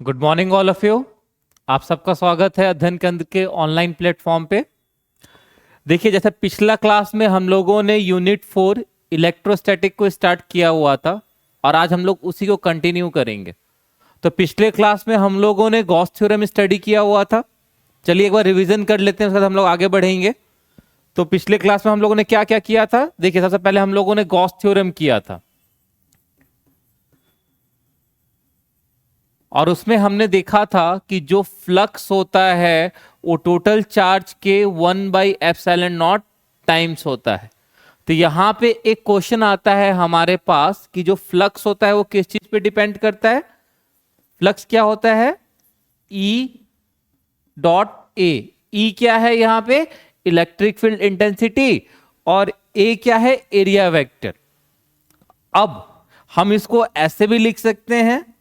Good morning all of you. आप सबका स्वागत है अध्ययन केंद्र के ऑनलाइन प्लेटफॉर्म पे। देखिए, जैसे पिछला क्लास में हम लोगों ने यूनिट 4 इलेक्ट्रोस्टैटिक को स्टार्ट किया हुआ था और आज हम लोग उसी को कंटिन्यू करेंगे। तो पिछले क्लास में हम लोगों ने गॉस थ्योरम स्टडी किया हुआ था। चलिए एक बार रिवीजन कर लेते हैं, उसके बाद हम लोग आगे बढ़ेंगे। तो पिछले क्लास में हम लोगों ने क्या क्या किया था? देखिए, सबसे पहले हम लोगों ने गॉस थ्योरम किया था और उसमें हमने देखा था कि जो फ्लक्स होता है वो टोटल चार्ज के 1/ε0 टाइम्स होता है। तो यहां पे एक क्वेश्चन आता है हमारे पास कि जो फ्लक्स होता है वो किस चीज पे डिपेंड करता है? फ्लक्स क्या होता है? E dot A. ई क्या है यहां पे? Electric field intensity. और ए क्या है? Area vector. अब हम इसको ऐसे भी लिख सकते हैं,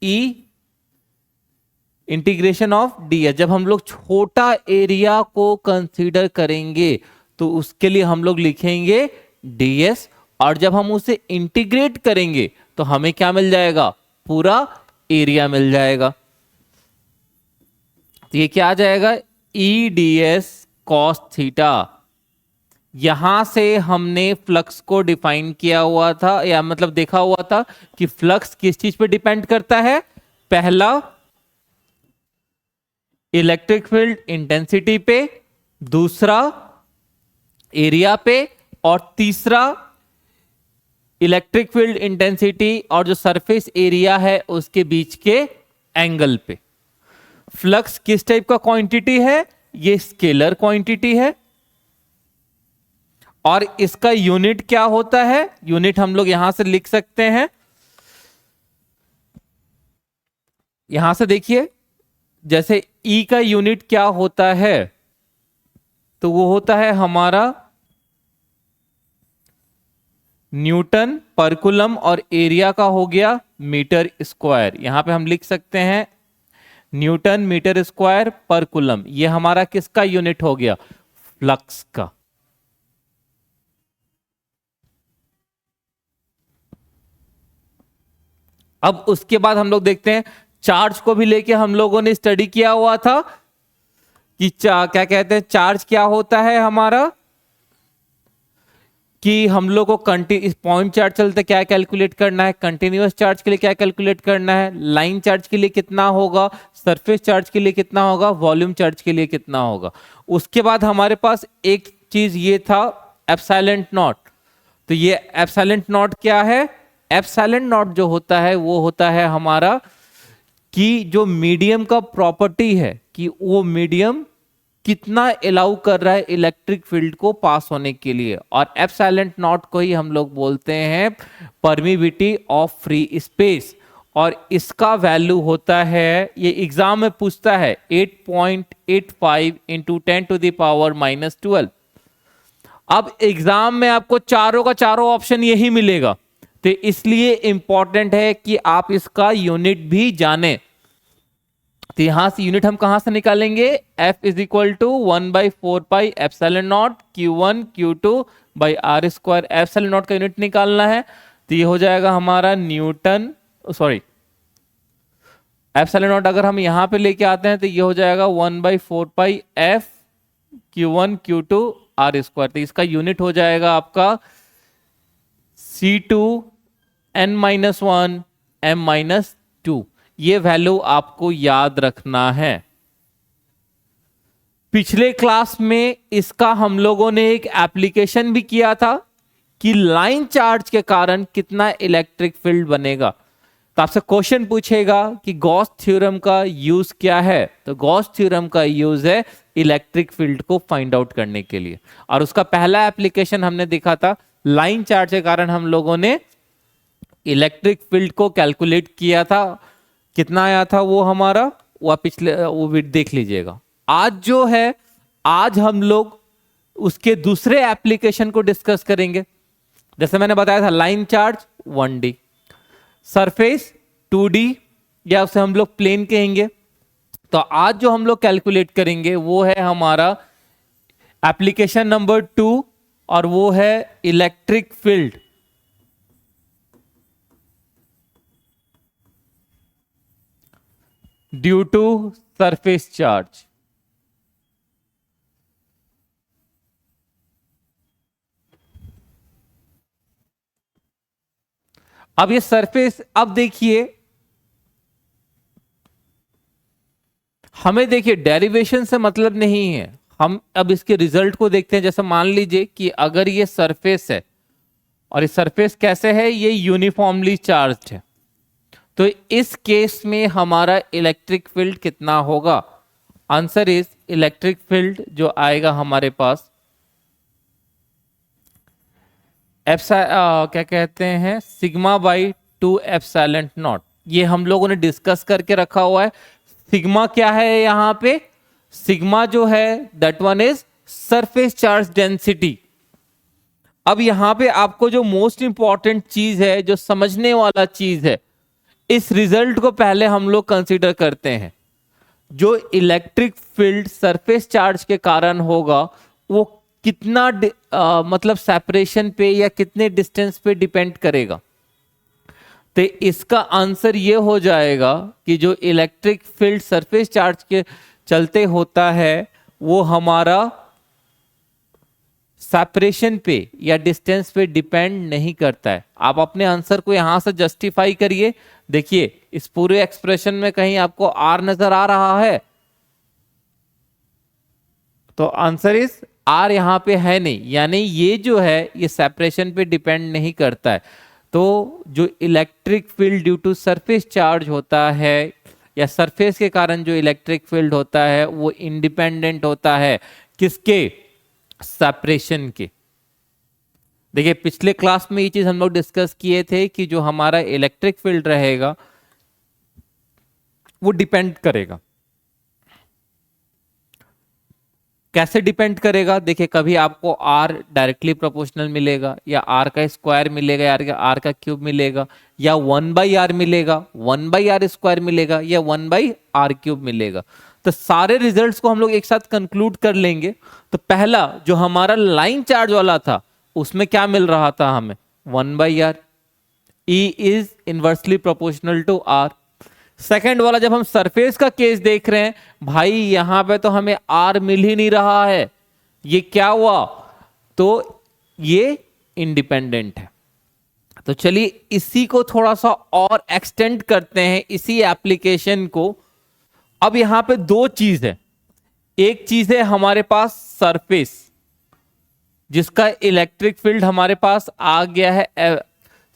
ई इंटीग्रेशन ऑफ ds। जब हम लोग छोटा एरिया को कंसीडर करेंगे तो उसके लिए हम लोग लिखेंगे ds, और जब हम उसे इंटीग्रेट करेंगे तो हमें क्या मिल जाएगा? पूरा एरिया मिल जाएगा। तो ये क्या आ जाएगा? ई ds cos थीटा। यहां से हमने फ्लक्स को डिफाइन किया हुआ था, या मतलब देखा हुआ था कि फ्लक्स किस चीज पे डिपेंड करता है। पहला इलेक्ट्रिक फील्ड इंटेंसिटी पे, दूसरा एरिया पे, और तीसरा इलेक्ट्रिक फील्ड इंटेंसिटी और जो सरफेस एरिया है उसके बीच के एंगल पे। फ्लक्स किस टाइप का क्वांटिटी है? ये स्केलर क्वांटिटी है। और इसका यूनिट क्या होता है? यूनिट हम लोग यहां से लिख सकते हैं। यहां से देखिए, जैसे ई का यूनिट क्या होता है, तो वो होता है हमारा न्यूटन पर कूलम, और एरिया का हो गया मीटर स्क्वायर। यहां पे हम लिख सकते हैं न्यूटन मीटर स्क्वायर पर कूलम। ये हमारा किसका यूनिट हो गया? फ्लक्स का। अब उसके बाद हम लोग देखते हैं, चार्ज को भी लेके हम लोगों ने स्टडी किया हुआ था कि क्या कहते हैं, चार्ज क्या होता है हमारा, कि हम लोग को पॉइंट चार्ज चलते क्या कैलकुलेट करना है, कंटिन्यूअस चार्ज के लिए क्या कैलकुलेट करना है, लाइन चार्ज के लिए कितना होगा, सरफेस चार्ज के लिए कितना होगा, वॉल्यूम चार्ज के लिए कितना होगा। उसके बाद हमारे पास एक चीज ये था, एप्सिलॉन नॉट। तो ये एप्सिलॉन नॉट क्या है? एप्सिलॉन नॉट जो होता है वो होता है हमारा कि जो मीडियम का प्रॉपर्टी है कि वो मीडियम कितना अलाउ कर रहा है इलेक्ट्रिक फील्ड को पास होने के लिए, और एप्सिलॉन नॉट को ही हम लोग बोलते हैं परमिविटी ऑफ फ्री स्पेस। और इसका वैल्यू होता है, ये एग्जाम में पूछता है, 8.85 इंटू 10⁻⁻12। अब एग्जाम में आपको चारों का चारों ऑप्शन यही मिलेगा, तो इसलिए इंपॉर्टेंट है कि आप इसका यूनिट भी जाने। तो यहां से यूनिट हम कहां से निकालेंगे? F is equal to 1/4πε0 Q1 Q2/r²। Epsilon nought का यूनिट निकालना है, तो ये हो जाएगा हमारा न्यूटन, सॉरी एप्सिलॉन नॉट अगर हम यहां पे लेके आते हैं तो ये हो जाएगा 1/4πF Q1 Q2/r²। तो इसका यूनिट हो जाएगा आपका C2n-1 m-2। ये वैल्यू आपको याद रखना है। पिछले क्लास में इसका हम लोगों ने एक एप्लीकेशन भी किया था कि लाइन चार्ज के कारण कितना इलेक्ट्रिक फील्ड बनेगा। तो आपसे क्वेश्चन पूछेगा कि गॉस थ्योरम का यूज क्या है, तो गॉस थ्योरम का यूज है इलेक्ट्रिक फील्ड को फाइंड आउट करने के लिए। और उसका पहला एप्लीकेशन हमने देखा था, लाइन चार्ज के कारण हम लोगों ने इलेक्ट्रिक फील्ड को कैलकुलेट किया था। कितना आया था वो हमारा, वो पिछले वो देख लीजिएगा। आज जो है, आज हम लोग उसके दूसरे एप्लीकेशन को डिस्कस करेंगे। जैसे मैंने बताया था, line charge 1D, surface 2D, या उसे हम लोग प्लेन कहेंगे। तो आज जो हम लोग कैलकुलेट करेंगे वो है हमारा एप्लीकेशन नंबर 2, और वो है electric field. Due to surface charge. अब ये सरफेस, अब देखिए हमें, देखिए डेरिवेशन से मतलब नहीं है, हम अब इसके रिजल्ट को देखते हैं। जैसे मान लीजिए कि अगर ये सरफेस है और ये सरफेस कैसे है, ये यूनिफॉर्मली चार्ज्ड है, तो इस केस में हमारा इलेक्ट्रिक फील्ड कितना होगा? आंसर इज, इलेक्ट्रिक फील्ड जो आएगा हमारे पास क्या कहते हैं, सिग्मा बाई 2 एप्सिलॉन नॉट। ये हम लोगों ने डिस्कस करके रखा हुआ है। सिग्मा क्या है यहां पे? सिग्मा जो है that one is surface charge density. अब यहां पे आपको जो मोस्ट इंपॉर्टेंट चीज है, जो समझने वाला चीज है, इस रिजल्ट को पहले हम लोग कंसीडर करते हैं। जो इलेक्ट्रिक फील्ड सरफेस चार्ज के कारण होगा वो कितना मतलब सेपरेशन पे या कितने डिस्टेंस पे डिपेंड करेगा? तो इसका आंसर ये हो जाएगा कि जो इलेक्ट्रिक फील्ड सरफेस चार्ज के चलते होता है वो हमारा सेपरेशन पे या डिस्टेंस पे डिपेंड नहीं करता है। आप अपने आंसर को यहां से जस्टिफाई करिए। देखिए इस पूरे एक्सप्रेशन में कहीं आपको आर नजर आ रहा है? तो आंसर इज आर यहां पे है नहीं, यानी ये जो है ये सेपरेशन पे डिपेंड नहीं करता है। तो जो electric field due to surface charge होता है या सरफेस के कारण जो इलेक्ट्रिक फील्ड होता है वो इंडिपेंडेंट होता है किसके? सेपरेशन के। देखिए पिछले क्लास में ये चीज हम लोग डिस्कस किए थे कि जो हमारा इलेक्ट्रिक फील्ड रहेगा वो डिपेंड करेगा। कैसे डिपेंड करेगा? देखिए कभी आपको आर डायरेक्टली प्रोपोर्शनल मिलेगा, या आर का स्क्वायर मिलेगा, या आर का क्यूब मिलेगा, या 1/r मिलेगा, 1/r स्क्वायर मिलेगा, या 1/r क्यूब मिलेगा। तो सारे रिजल्ट्स को हम लोग एक साथ कंक्लूड कर लेंगे। तो पहला जो हमारा लाइन चार्ज वाला था उसमें क्या मिल रहा था हमें? 1/r। E is inversely proportional to r. Second वाला जब हम सरफेस का केस देख रहे हैं, भाई यहां पे तो हमें आर मिल ही नहीं रहा है, ये क्या हुआ? तो ये इंडिपेंडेंट है। तो चलिए इसी को थोड़ा सा और एक्सटेंड करते हैं, इसी एप्लीकेशन को। अब यहां पे दो चीज है। एक चीज है हमारे पास सरफेस जिसका इलेक्ट्रिक फील्ड हमारे पास आ गया है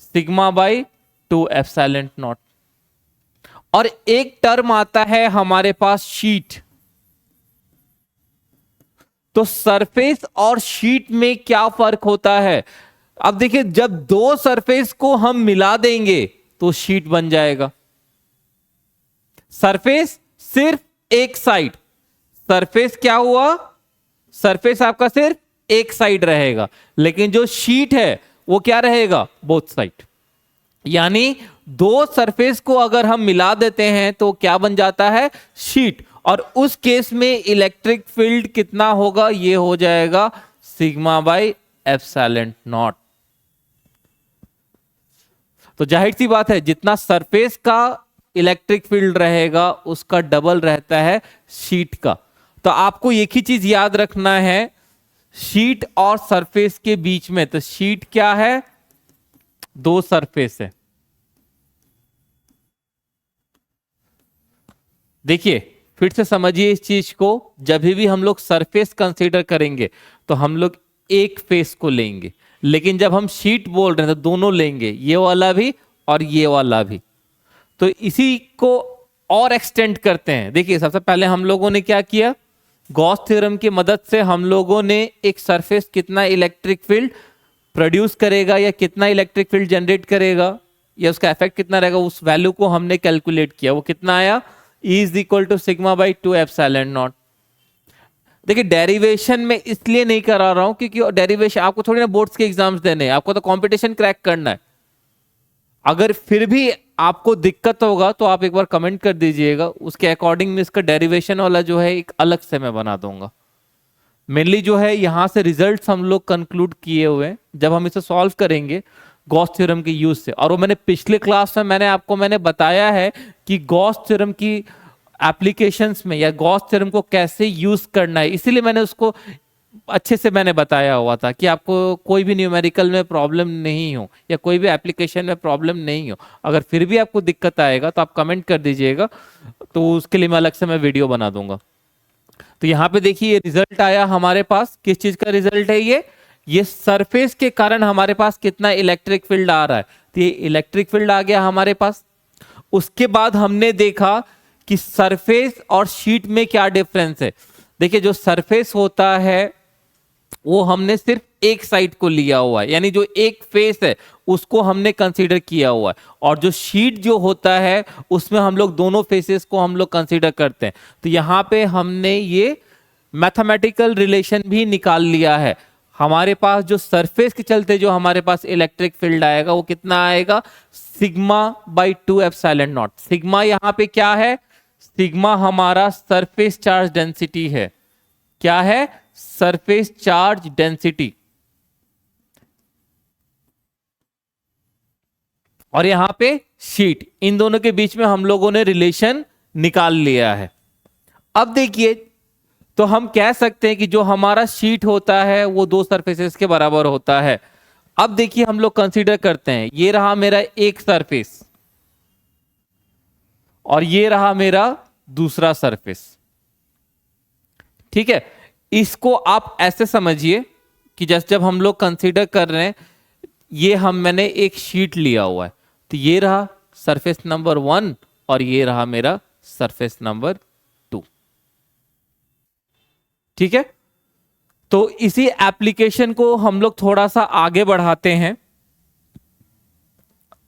सिग्मा बाई 2 एप्सिलॉन नॉट, और एक टर्म आता है हमारे पास शीट। तो सरफेस और शीट में क्या फर्क होता है? अब देखिए जब दो सरफेस को हम मिला देंगे तो शीट बन जाएगा। सरफेस सिर्फ एक साइड, सरफेस क्या हुआ? सरफेस आपका सिर्फ एक साइड रहेगा, लेकिन जो शीट है वो क्या रहेगा? Both side. यानी दो सरफेस को अगर हम मिला देते हैं तो क्या बन जाता है? शीट। और उस केस में इलेक्ट्रिक फील्ड कितना होगा? ये हो जाएगा सिग्मा बाई एप्सिलॉन नॉट। तो जाहिर सी बात है जितना सरफेस का इलेक्ट्रिक फील्ड रहेगा उसका डबल रहता है शीट का। तो आपको एक ही चीज याद रखना है, शीट और सरफेस के बीच में, तो शीट क्या है? दो सरफेस है। देखिए फिर से समझिए इस चीज को, जब भी हम लोग सरफेस कंसीडर करेंगे तो हम लोग एक फेस को लेंगे, लेकिन जब हम शीट बोल रहे हैं तो दोनों लेंगे, ये वाला भी और ये वाला भी। तो इसी को और एक्सटेंड करते हैं। देखिए सबसे पहले हम लोगों ने क्या किया? गॉस थ्योरम की मदद से हम लोगों ने एक सरफेस कितना इलेक्ट्रिक फील्ड प्रोड्यूस करेगा या कितना इलेक्ट्रिक फील्ड जनरेट करेगा या उसका इफेक्ट कितना रहेगा, उस वैल्यू को हमने कैलकुलेट किया। वो कितना आया? E is equal to sigma by 2 epsilon naught. देखिए डेरिवेशन में इसलिए नहीं करा रहा हूं क्योंकि डेरिवेशन आपको थोड़ी ना बोर्ड्स के एग्जाम्स देने हैं, आपको तो कंपटीशन क्रैक करना है। अगर फिर भी आपको दिक्कत होगा तो आप एक बार कमेंट कर दीजिएगा, उसके अकॉर्डिंग में इसका डेरिवेशन वाला जो है एक अलग से मैं बना दूंगा। मेनली जो है यहां से रिजल्ट्स हम लोग कंक्लूड किए हुए हैं जब हम इसे सॉल्व करेंगे गॉस थ्योरम के यूज से। और वो मैंने पिछले क्लास में मैंने बताया है कि गॉस थ्योरम की एप्लीकेशंस में या गॉस थ्योरम को कैसे यूज करना है, इसीलिए मैंने उसको अच्छे से मैंने बताया हुआ था कि आपको कोई भी न्यूमेरिकल में प्रॉब्लम नहीं हो या कोई भी एप्लीकेशन में प्रॉब्लम नहीं हो। अगर फिर भी आपको दिक्कत आएगा तो आप कमेंट कर दीजिएगा, तो उसके लिए मैं अलग से मैं वीडियो बना दूंगा। तो यहाँ पे देखिए ये रिजल्ट आया हमारे पास, किस चीज का रिजल्ट है ये सरफेस के कारण हमारे पास कितना इलेक्ट्रिक फील्ड आ रहा है। तो ये इलेक्ट्रिक फील्ड आ गया हमारे पास। उसके बाद हमने देखा कि सरफेस और शीट में क्या डिफरेंस है। देखिए जो सरफेस होता है वो हमने सिर्फ एक साइड को लिया हुआ है, यानी जो एक फेस है उसको हमने कंसीडर किया हुआ है, और जो शीट जो होता है उसमें हम लोग दोनों फेसेस को हम लोग कंसीडर करते हैं। तो यहां पे हमने ये मैथमेटिकल रिलेशन भी निकाल लिया है। हमारे पास जो सरफेस के चलते जो हमारे पास इलेक्ट्रिक फील्ड आएगा वो कितना आएगा, sigma by 2 epsilon not. Sigma यहां पे क्या है, सिग्मा हमारा सरफेस चार्ज डेंसिटी है। क्या है, सरफेस चार्ज डेंसिटी। और यहां पे शीट, इन दोनों के बीच में हम लोगों ने रिलेशन निकाल लिया है। अब देखिए तो हम कह सकते हैं कि जो हमारा शीट होता है वो दो सरफेसेस के बराबर होता है। अब देखिए हम लोग कंसीडर करते हैं, ये रहा मेरा एक सरफेस और ये रहा मेरा दूसरा सरफेस। ठीक है, इसको आप ऐसे समझिए कि जैसे जब हम लोग कंसीडर कर रहे हैं, ये मैंने एक शीट लिया हुआ है, तो ये रहा सरफेस नंबर 1 और ये रहा मेरा सरफेस नंबर 2। ठीक है, तो इसी एप्लीकेशन को हम लोग थोड़ा सा आगे बढ़ाते हैं।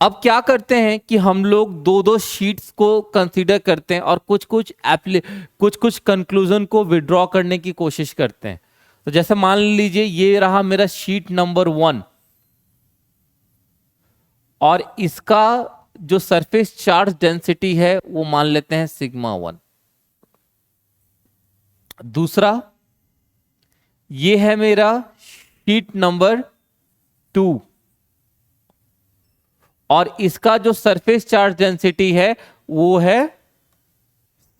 अब क्या करते हैं कि हम लोग दो दो शीट्स को कंसीडर करते हैं और कुछ कुछ कंक्लूजन को विड्रॉ करने की कोशिश करते हैं। तो जैसे मान लीजिए ये रहा मेरा शीट नंबर 1 और इसका जो सरफेस चार्ज डेंसिटी है वो मान लेते हैं सिग्मा 1। दूसरा ये है मेरा शीट नंबर 2 और इसका जो सरफेस चार्ज डेंसिटी है वो है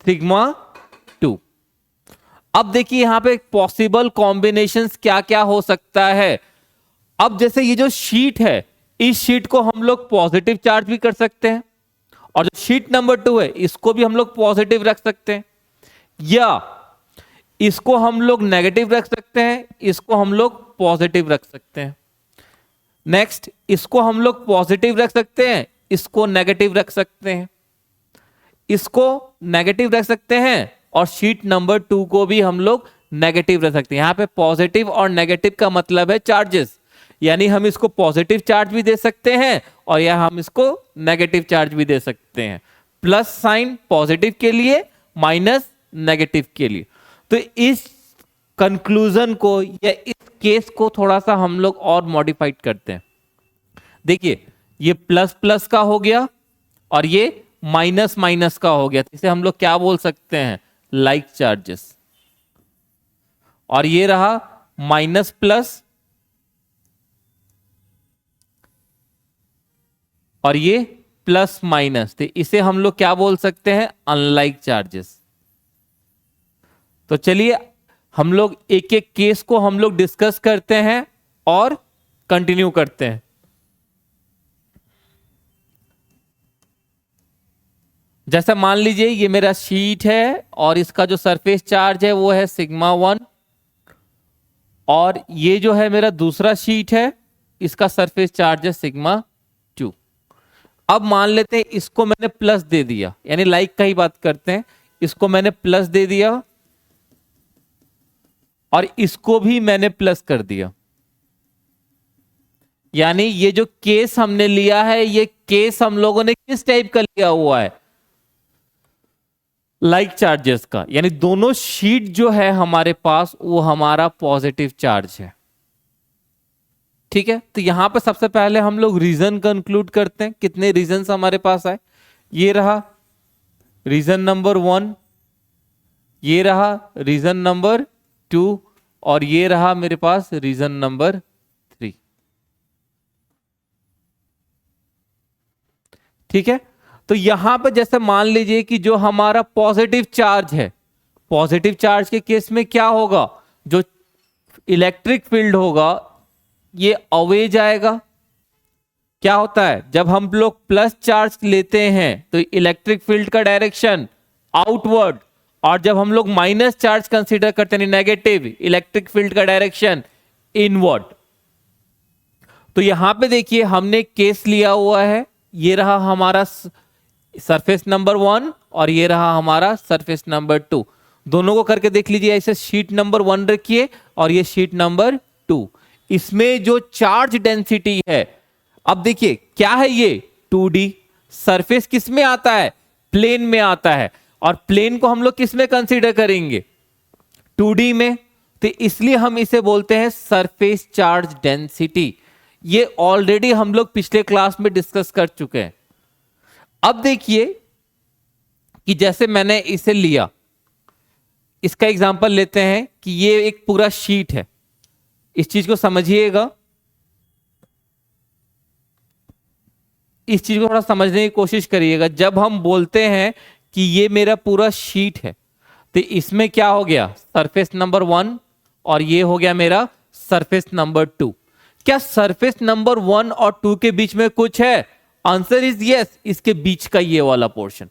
सिग्मा 2। अब देखिए यहां पे पॉसिबल कॉम्बिनेशंस क्या क्या हो सकता है। अब जैसे ये जो शीट है, इस शीट को हम लोग पॉजिटिव चार्ज भी कर सकते हैं और जो शीट नंबर 2 है इसको भी हम लोग पॉजिटिव रख सकते हैं, या इसको हम लोग नेगेटिव रख सकते हैं, इसको हम लोग पॉजिटिव रख सकते हैं। नेक्स्ट, इसको हम लोग पॉजिटिव रख सकते हैं, इसको नेगेटिव रख सकते हैं, इसको नेगेटिव रख सकते हैं और शीट नंबर 2 को भी हम लोग नेगेटिव रख सकते हैं। यहां पे पॉजिटिव और नेगेटिव का मतलब है चार्जेस, यानी हम इसको पॉजिटिव चार्ज भी दे सकते हैं और या हम इसको नेगेटिव चार्ज भी दे सकते हैं। प्लस साइन पॉजिटिव के लिए, माइनस नेगेटिव के लिए। तो इस कंक्लूजन को या इस केस को थोड़ा सा हम लोग और मॉडिफाइड करते हैं। देखिए ये प्लस प्लस का हो गया और ये माइनस माइनस का हो गया, इसे हम लोग क्या बोल सकते हैं, लाइक चार्जेस। और ये रहा माइनस प्लस और ये प्लस माइनस, तो इसे हम लोग क्या बोल सकते हैं, अनलाइक चार्जेस। तो चलिए हम लोग एक एक केस को हम लोग डिस्कस करते हैं और कंटिन्यू करते हैं। जैसे मान लीजिए ये मेरा शीट है और इसका जो सरफेस चार्ज है वो है सिग्मा 1 और ये जो है मेरा दूसरा शीट है, इसका सरफेस चार्ज है सिग्मा 2। अब मान लेते हैं इसको मैंने प्लस दे दिया, यानी लाइक का ही बात करते हैं, इसको मैंने प्लस दे दिया और इसको भी मैंने प्लस कर दिया। यानी ये जो केस हमने लिया है, ये केस हम लोगों ने किस टाइप का लिया हुआ है, लाइक चार्जेस का। यानी दोनों शीट जो है हमारे पास वो हमारा पॉजिटिव चार्ज है। ठीक है, तो यहां पर सबसे पहले हम लोग रीजन कंक्लूड करते हैं। कितने रीजन हमारे पास आए, ये रहा रीजन नंबर 1, ये रहा रीजन नंबर 2 और ये रहा मेरे पास रीजन नंबर 3। ठीक है, तो यहां पर जैसे मान लीजिए कि जो हमारा पॉजिटिव चार्ज है, पॉजिटिव चार्ज के केस में क्या होगा, जो इलेक्ट्रिक फील्ड होगा ये अवे जाएगा। क्या होता है जब हम लोग प्लस चार्ज लेते हैं तो इलेक्ट्रिक फील्ड का डायरेक्शन आउटवर्ड, और जब हम लोग माइनस चार्ज कंसीडर करते हैं नेगेटिव, इलेक्ट्रिक फील्ड का डायरेक्शन इनवर्ड। तो यहां पे देखिए हमने केस लिया हुआ है, ये रहा हमारा सरफेस नंबर 1 और ये रहा हमारा सरफेस नंबर 2। दोनों को करके देख लीजिए, ऐसे शीट नंबर 1 रखिए और ये शीट नंबर 2। इसमें जो चार्ज डेंसिटी है, अब देखिए क्या है ये 2D, सरफेस किस में आता है, प्लेन में आता है, और प्लेन को हम लोग किस में कंसीडर करेंगे, 2D में। तो इसलिए हम इसे बोलते हैं सरफेस चार्ज डेंसिटी। ये ऑलरेडी हम लोग पिछले क्लास में डिस्कस कर चुके हैं। अब देखिए कि जैसे मैंने इसे लिया, इसका एग्जांपल लेते हैं कि ये एक पूरा शीट है। इस चीज को समझिएगा, इस चीज को थोड़ा समझने की कोशिश करिएगा। जब हम बोलते हैं कि ये मेरा पूरा शीट है, तो इसमें क्या हो गया, सरफेस नंबर 1 और ये हो गया मेरा सरफेस नंबर 2। क्या सरफेस नंबर 1 और 2 के बीच में कुछ है? आंसर इज यस, इसके बीच का ये वाला पोर्शन।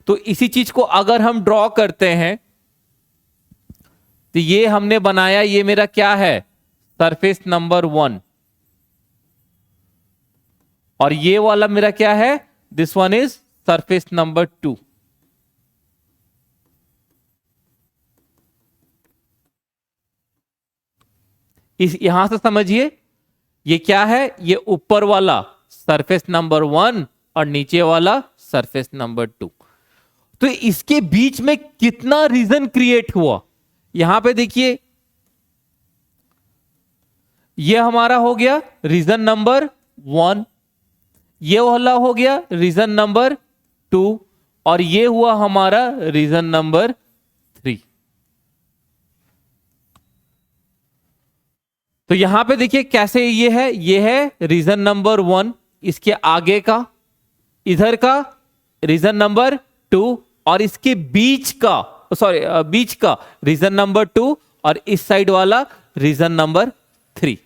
तो इसी चीज को अगर हम ड्रॉ करते हैं तो ये हमने बनाया, ये मेरा क्या है, सरफेस नंबर 1, और ये वाला मेरा क्या है, this one is surface number 2। इस यहां से समझिए ये क्या है, ये ऊपर वाला सरफेस नंबर 1 और नीचे वाला सरफेस नंबर 2। तो इसके बीच में कितना रीजन क्रिएट हुआ, यहां पे देखिए ये हमारा हो गया रीजन नंबर 1, ये वाला हो गया रीजन नंबर 2, और ये हुआ हमारा रीजन नंबर 3। तो यहां पे देखिए कैसे ये है रीजन नंबर 1, इसके आगे का, इधर का रीजन नंबर 2, और इसके बीच का, सॉरी बीच का रीजन नंबर 2, और इस साइड वाला रीजन नंबर 3।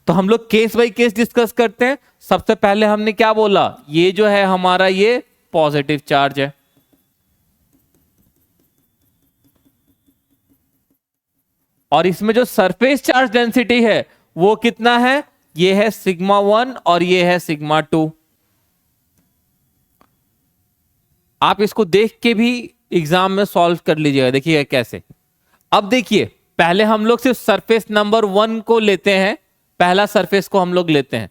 तो हम लोग केस बाय केस डिस्कस करते हैं। सबसे पहले हमने क्या बोला, ये जो है हमारा ये पॉजिटिव चार्ज है, और इसमें जो सरफेस चार्ज डेंसिटी है वो कितना है, ये है सिग्मा 1 और ये है सिग्मा 2। आप इसको देख के भी एग्जाम में सॉल्व कर लीजिएगा, देखिएगा कैसे। अब देखिए पहले हम लोग सिर्फ सरफेस नंबर 1 को लेते हैं, पहला सरफेस को हम लोग लेते हैं,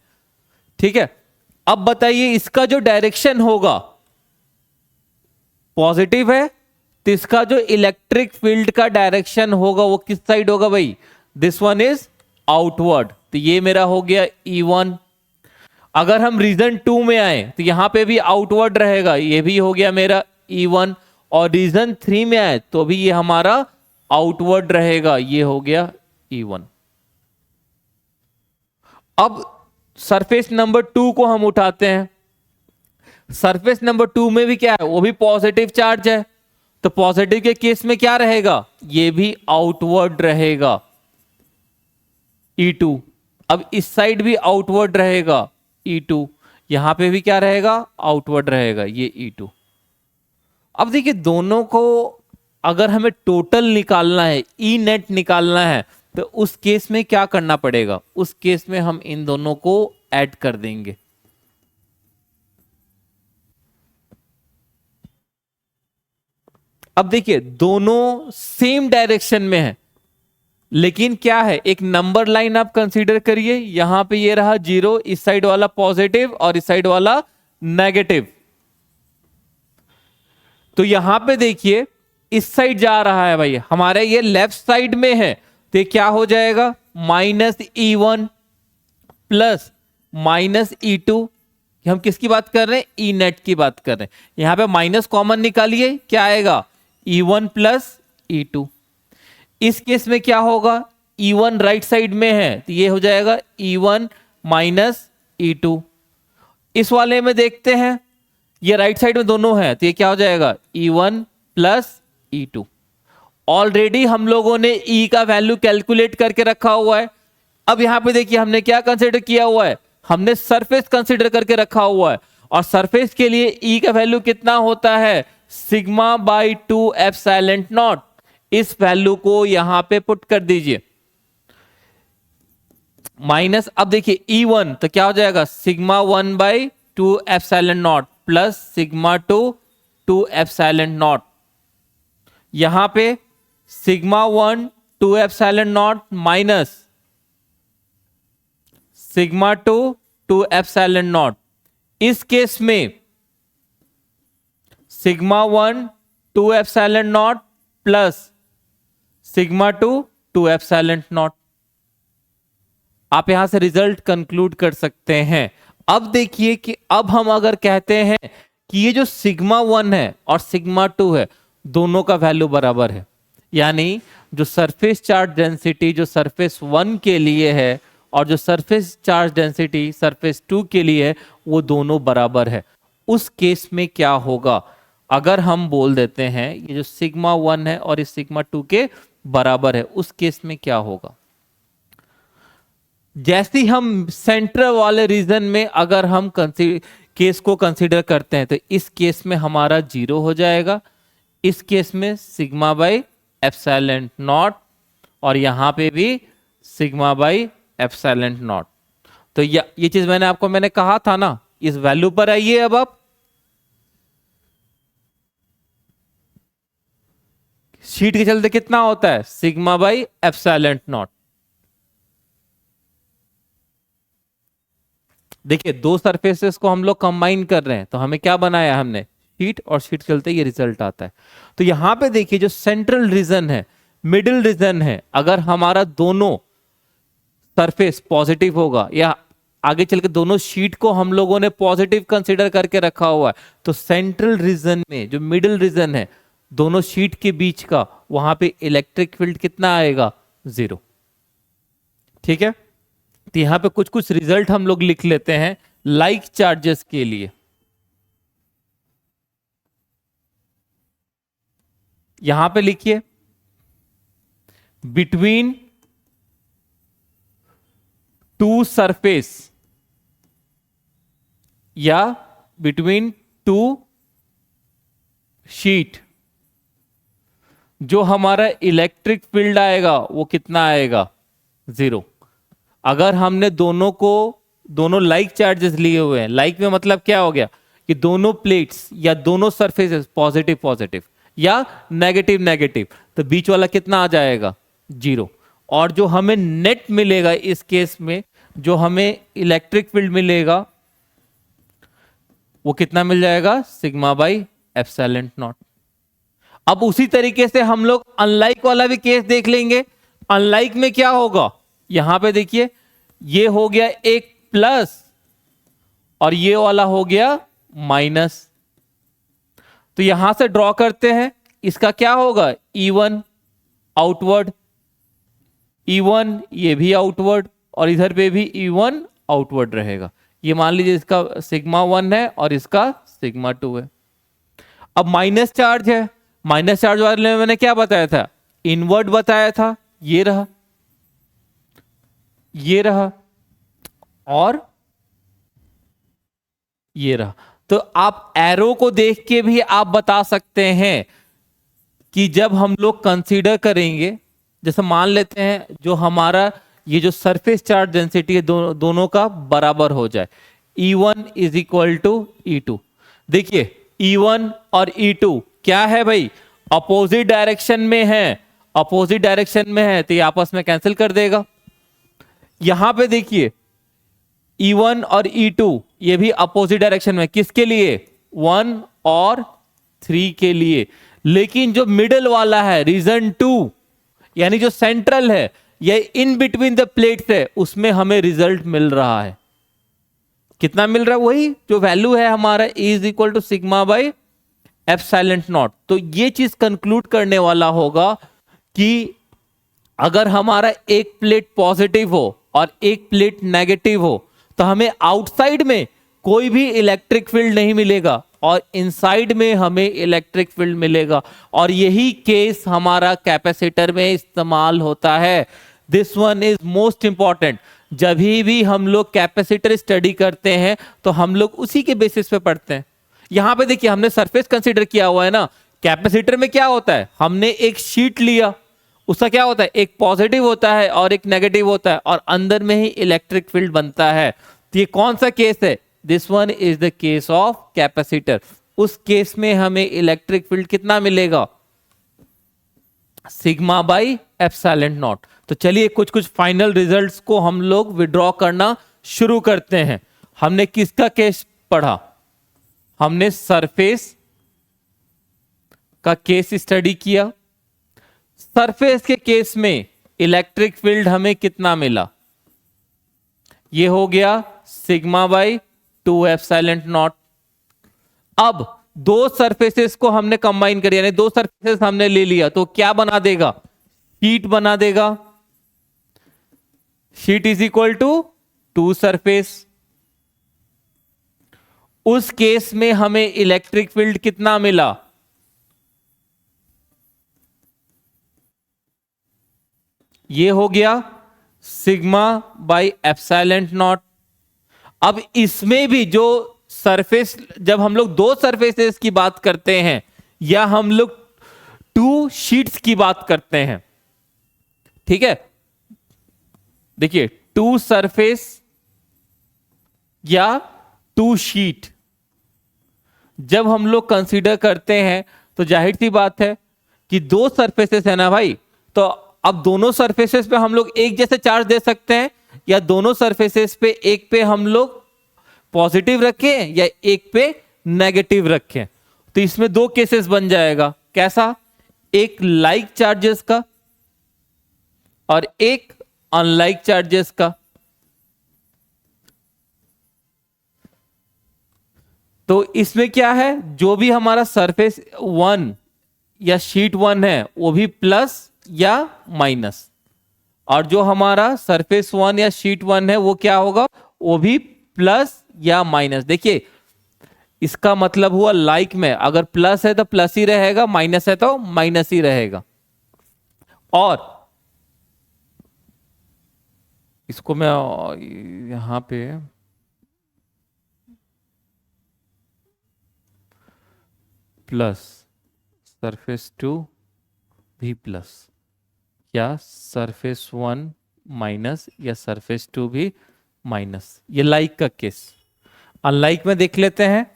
ठीक है। अब बताइए इसका जो डायरेक्शन होगा पॉजिटिव है, तो इसका जो इलेक्ट्रिक फील्ड का डायरेक्शन होगा वो किस साइड होगा भाई, दिस वन इज आउटवर्ड। तो ये मेरा हो गया E1। अगर हम रीजन 2 में आए तो यहां पे भी आउटवर्ड रहेगा, ये भी हो गया मेरा E1, और रीजन 3 में आए तो भी ये हमारा आउटवर्ड रहेगा, ये हो गया E1। अब सरफेस नंबर 2 को हम उठाते हैं। सरफेस नंबर 2 में भी क्या है, वो भी पॉजिटिव चार्ज है, तो पॉजिटिव के केस में क्या रहेगा, ये भी आउटवर्ड रहेगा, E2। अब इस साइड भी आउटवर्ड रहेगा E2, यहां पे भी क्या रहेगा, आउटवर्ड रहेगा, ये E2। अब देखिए दोनों को अगर हमें टोटल निकालना है, ई नेट निकालना है, तो उस केस में क्या करना पड़ेगा, उस केस में हम इन दोनों को ऐड कर देंगे। अब देखिए दोनों सेम डायरेक्शन में है, लेकिन क्या है, एक नंबर लाइन आप कंसीडर करिए, यहां पे ये रहा 0, इस साइड वाला पॉजिटिव और इस साइड वाला नेगेटिव। तो यहां पे देखिए इस साइड जा रहा है भाई, हमारे ये लेफ्ट साइड में है, तो ये क्या हो जाएगा, -E1 प्लस -E2। हम किसकी बात कर रहे हैं, ई नेट की बात कर रहे हैं। यहां पे माइनस कॉमन निकालिए, क्या आएगा, E1 प्लस E2। इस केस में क्या होगा, E1 राइट साइड में है, तो ये हो जाएगा E1 माइनस E2। इस वाले में देखते हैं, ये राइट साइड में दोनों है, तो ये क्या हो जाएगा E1 प्लस E2। ऑलरेडी हम लोगों ने E का वैल्यू कैलकुलेट करके रखा हुआ है। अब यहां पे देखिए हमने क्या कंसीडर किया हुआ है, हमने सरफेस कंसीडर करके रखा हुआ है, और सरफेस के लिए E का वैल्यू कितना होता है, सिग्मा बाई 2 एप्सिलॉन नॉट। इस वैल्यू को यहां पे पुट कर दीजिए, माइनस, अब देखिए E1 तो क्या हो जाएगा, sigma 1 by 2 epsilon not plus sigma 2 epsilon not. यहां पे sigma 1 2 epsilon not minus sigma 2 epsilon nought. इस केस में sigma 1 2 epsilon not plus sigma 2 epsilon not. आप यहां से रिजल्ट कंक्लूड कर सकते हैं। अब देखिए कि अब हम अगर कहते हैं कि ये जो सिग्मा 1 है और सिग्मा 2 है, दोनों का वैल्यू बराबर है, यानी जो सरफेस चार्ज डेंसिटी जो सरफेस 1 के लिए है और जो सरफेस चार्ज डेंसिटी सरफेस 2 के लिए है, वो दोनों बराबर है। उस केस में क्या होगा, अगर हम बोल देते हैं ये जो सिग्मा 1 है और इस सिग्मा 2 के बराबर है, उस केस में क्या होगा, जैसे ही हम सेंट्रल वाले रीजन में अगर हम केस को कंसीडर करते हैं, तो इस केस में हमारा 0 हो जाएगा, इस केस में सिग्मा बाई एप्सिलॉन नॉट, और यहां पे भी सिग्मा बाई एप्सिलॉन नॉट। तो ये चीज मैंने कहा था ना, इस वैल्यू पर आइए। अब आप शीट के चलते कितना होता है, सिग्मा बाई एप्सिलॉन नॉट। देखिए दो सरफेसेस को हम लोग कंबाइन कर रहे हैं, तो हमें क्या बनाया हमने, शीट, और शीट चलते ये रिजल्ट आता है। तो यहां पे देखिए जो सेंट्रल रीजन है, मिडिल रीजन है, अगर हमारा दोनों सरफेस पॉजिटिव होगा, या आगे चल के दोनों शीट को हम लोगों ने पॉजिटिव कंसीडर करके रखा हुआ है, तो सेंट्रल रीजन में जो मिडिल रीजन है दोनों शीट के बीच का, वहां पे इलेक्ट्रिक फील्ड कितना आएगा, 0। ठीक है, तो यहां पे कुछ कुछ रिजल्ट हम लोग लिख लेते हैं लाइक चार्जेस के लिए। यहां पे लिखिए, बिटवीन टू सरफेस या बिटवीन टू शीट, जो हमारा इलेक्ट्रिक फील्ड आएगा वो कितना आएगा, 0। अगर हमने दोनों लाइक चार्जेस लिए हुए हैं, लाइक में मतलब क्या हो गया कि दोनों प्लेट्स या दोनों सरफेसेस पॉजिटिव पॉजिटिव या नेगेटिव नेगेटिव, तो बीच वाला कितना आ जाएगा, 0। और जो हमें नेट मिलेगा इस केस में, जो हमें इलेक्ट्रिक फील्ड मिलेगा वो कितना मिल जाएगा, सिग्मा बाई एप्सिलॉन नॉट। अब उसी तरीके से हम लोग अनलाइक वाला भी केस देख लेंगे। अनलाइक में क्या होगा, यहां पे देखिए ये हो गया एक प्लस और ये वाला हो गया माइनस, तो यहां से ड्रॉ करते हैं, इसका क्या होगा, E1 आउटवर्ड, E1 ये भी आउटवर्ड, और इधर पे भी E1 आउटवर्ड रहेगा। ये मान लीजिए इसका सिग्मा 1 है और इसका सिग्मा 2 है। अब माइनस चार्ज है, माइनस चार्ज वाले में मैंने क्या बताया था, इनवर्ड बताया था, ये रहा, ये रहा और ये रहा। तो आप एरो को देख के भी आप बता सकते हैं कि जब हम लोग कंसीडर करेंगे, जैसे मान लेते हैं जो हमारा ये जो सरफेस चार्ज डेंसिटी है दोनों का बराबर हो जाए, E1 is equal to E2। देखिए E1 और E2 क्या है भाई, अपोजिट डायरेक्शन में है, अपोजिट डायरेक्शन में है, तो ये आपस में कैंसिल कर देगा। यहां पे देखिए E1 और E2 ये भी अपोजिट डायरेक्शन में, किसके लिए, 1 और 3 के लिए। लेकिन जो मिडल वाला है रीजन 2, यानी जो सेंट्रल है, ये इन बिटवीन द प्लेट्स है, उसमें हमें रिजल्ट मिल रहा है, कितना मिल रहा है, वही जो वैल्यू है हमारा E is equal to sigma by epsilon naught. तो ये चीज कंक्लूड करने वाला होगा कि अगर हमारा एक प्लेट पॉजिटिव हो और एक प्लेट नेगेटिव हो, तो हमें आउटसाइड में कोई भी इलेक्ट्रिक फील्ड नहीं मिलेगा, और इनसाइड में हमें इलेक्ट्रिक फील्ड मिलेगा। और यही केस हमारा कैपेसिटर में इस्तेमाल होता है। This one is most important. जब भी हम लोग कैपेसिटर स्टडी करते हैं तो हम लोग उसी के बेसिस पे पढ़ते हैं। यहां पे देखिए हमने सरफेस कंसीडर किया हुआ है ना। कैपेसिटर में क्या होता है, हमने एक शीट लिया, उसका क्या होता है, एक पॉजिटिव होता है और एक नेगेटिव होता है, और अंदर में ही इलेक्ट्रिक फील्ड बनता है। तो ये कौन सा केस है, this one is the case of capacitor. उस केस में हमें इलेक्ट्रिक फील्ड कितना मिलेगा, सिग्मा बाई एप्सिलॉन नॉट। तो चलिए कुछ कुछ फाइनल रिजल्ट्स को हम लोग विड्रॉ करना शुरू करते हैं। हमने किसका केस पढ़ा, हमने सरफेस का केस स्टडी किया। सरफेस के केस में इलेक्ट्रिक फील्ड हमें कितना मिला, ये हो गया सिग्मा बाई 2 एप्सिलॉन नॉट। अब दो सरफेसेस को हमने कंबाइन कर, यानी दो सरफेसेस हमने ले लिया, तो क्या बना देगा, शीट बना देगा। Sheet is equal to 2 surface. उस केस में हमें इलेक्ट्रिक फील्ड कितना मिला, ये हो गया सिग्मा बाई एप्सिलॉन नॉट। अब इसमें भी जो सरफेस, जब हम लोग दो सरफेसेस की बात करते हैं या हम लोग 2 शीट्स की बात करते हैं, ठीक है, देखिए 2 सरफेस या 2 शीट जब हम लोग कंसीडर करते हैं तो जाहिर सी बात है कि दो सरफेसेस है ना भाई, तो अब दोनों सरफेसेस पे हम लोग एक जैसे चार्ज दे सकते हैं, या दोनों सरफेसेस पे एक पे हम लोग पॉजिटिव रखें या एक पे नेगेटिव रखें। तो इसमें दो केसेस बन जाएगा, कैसा, एक लाइक चार्जेस का और एक अनलाइक चार्जेस का। तो इसमें क्या है, जो भी हमारा सरफेस 1 या शीट 1 है वो भी प्लस या माइनस, और जो हमारा सरफेस 1 या शीट 1 है वो क्या होगा, वो भी प्लस या माइनस। देखिए इसका मतलब हुआ लाइक में अगर प्लस है तो प्लस ही रहेगा, माइनस है तो माइनस ही रहेगा। और इसको मैं यहां पे प्लस सरफेस 2 भी प्लस, या सरफेस 1 माइनस या सरफेस 2 भी माइनस, ये लाइक का केस। अनलाइक में देख लेते हैं,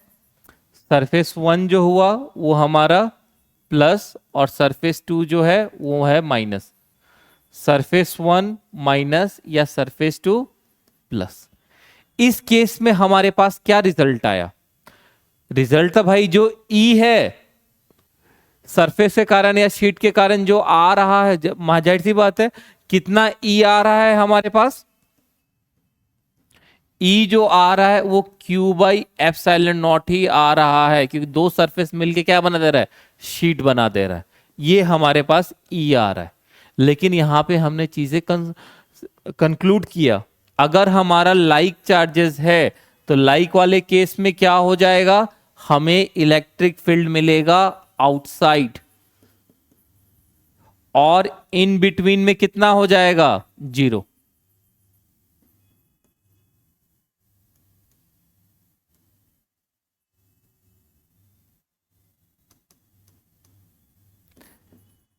सरफेस 1 जो हुआ वो हमारा प्लस और सरफेस 2 जो है वो है माइनस। सरफेस 1 माइनस या सरफेस 2 प्लस। इस केस में हमारे पास क्या रिजल्ट आया, रिजल्ट था भाई जो ई है सरफेस के कारण या शीट के कारण जो आ रहा है, जाहिर सी बात है कितना ई आ रहा है हमारे पास, ई जो आ रहा है वो क्यू बाई एप्सिलॉन नॉट ही आ रहा है, क्योंकि दो सरफेस मिलके क्या बना दे रहा है, शीट बना दे रहा है। ये हमारे पास ई आ रहा है। लेकिन यहां पे हमने चीजें कंक्लूड किया, अगर हमारा लाइक चार्जेस है तो लाइक वाले केस में क्या हो जाएगा, हमें इलेक्ट्रिक फील्ड मिलेगा आउटसाइड, और इन बिटवीन में कितना हो जाएगा, 0।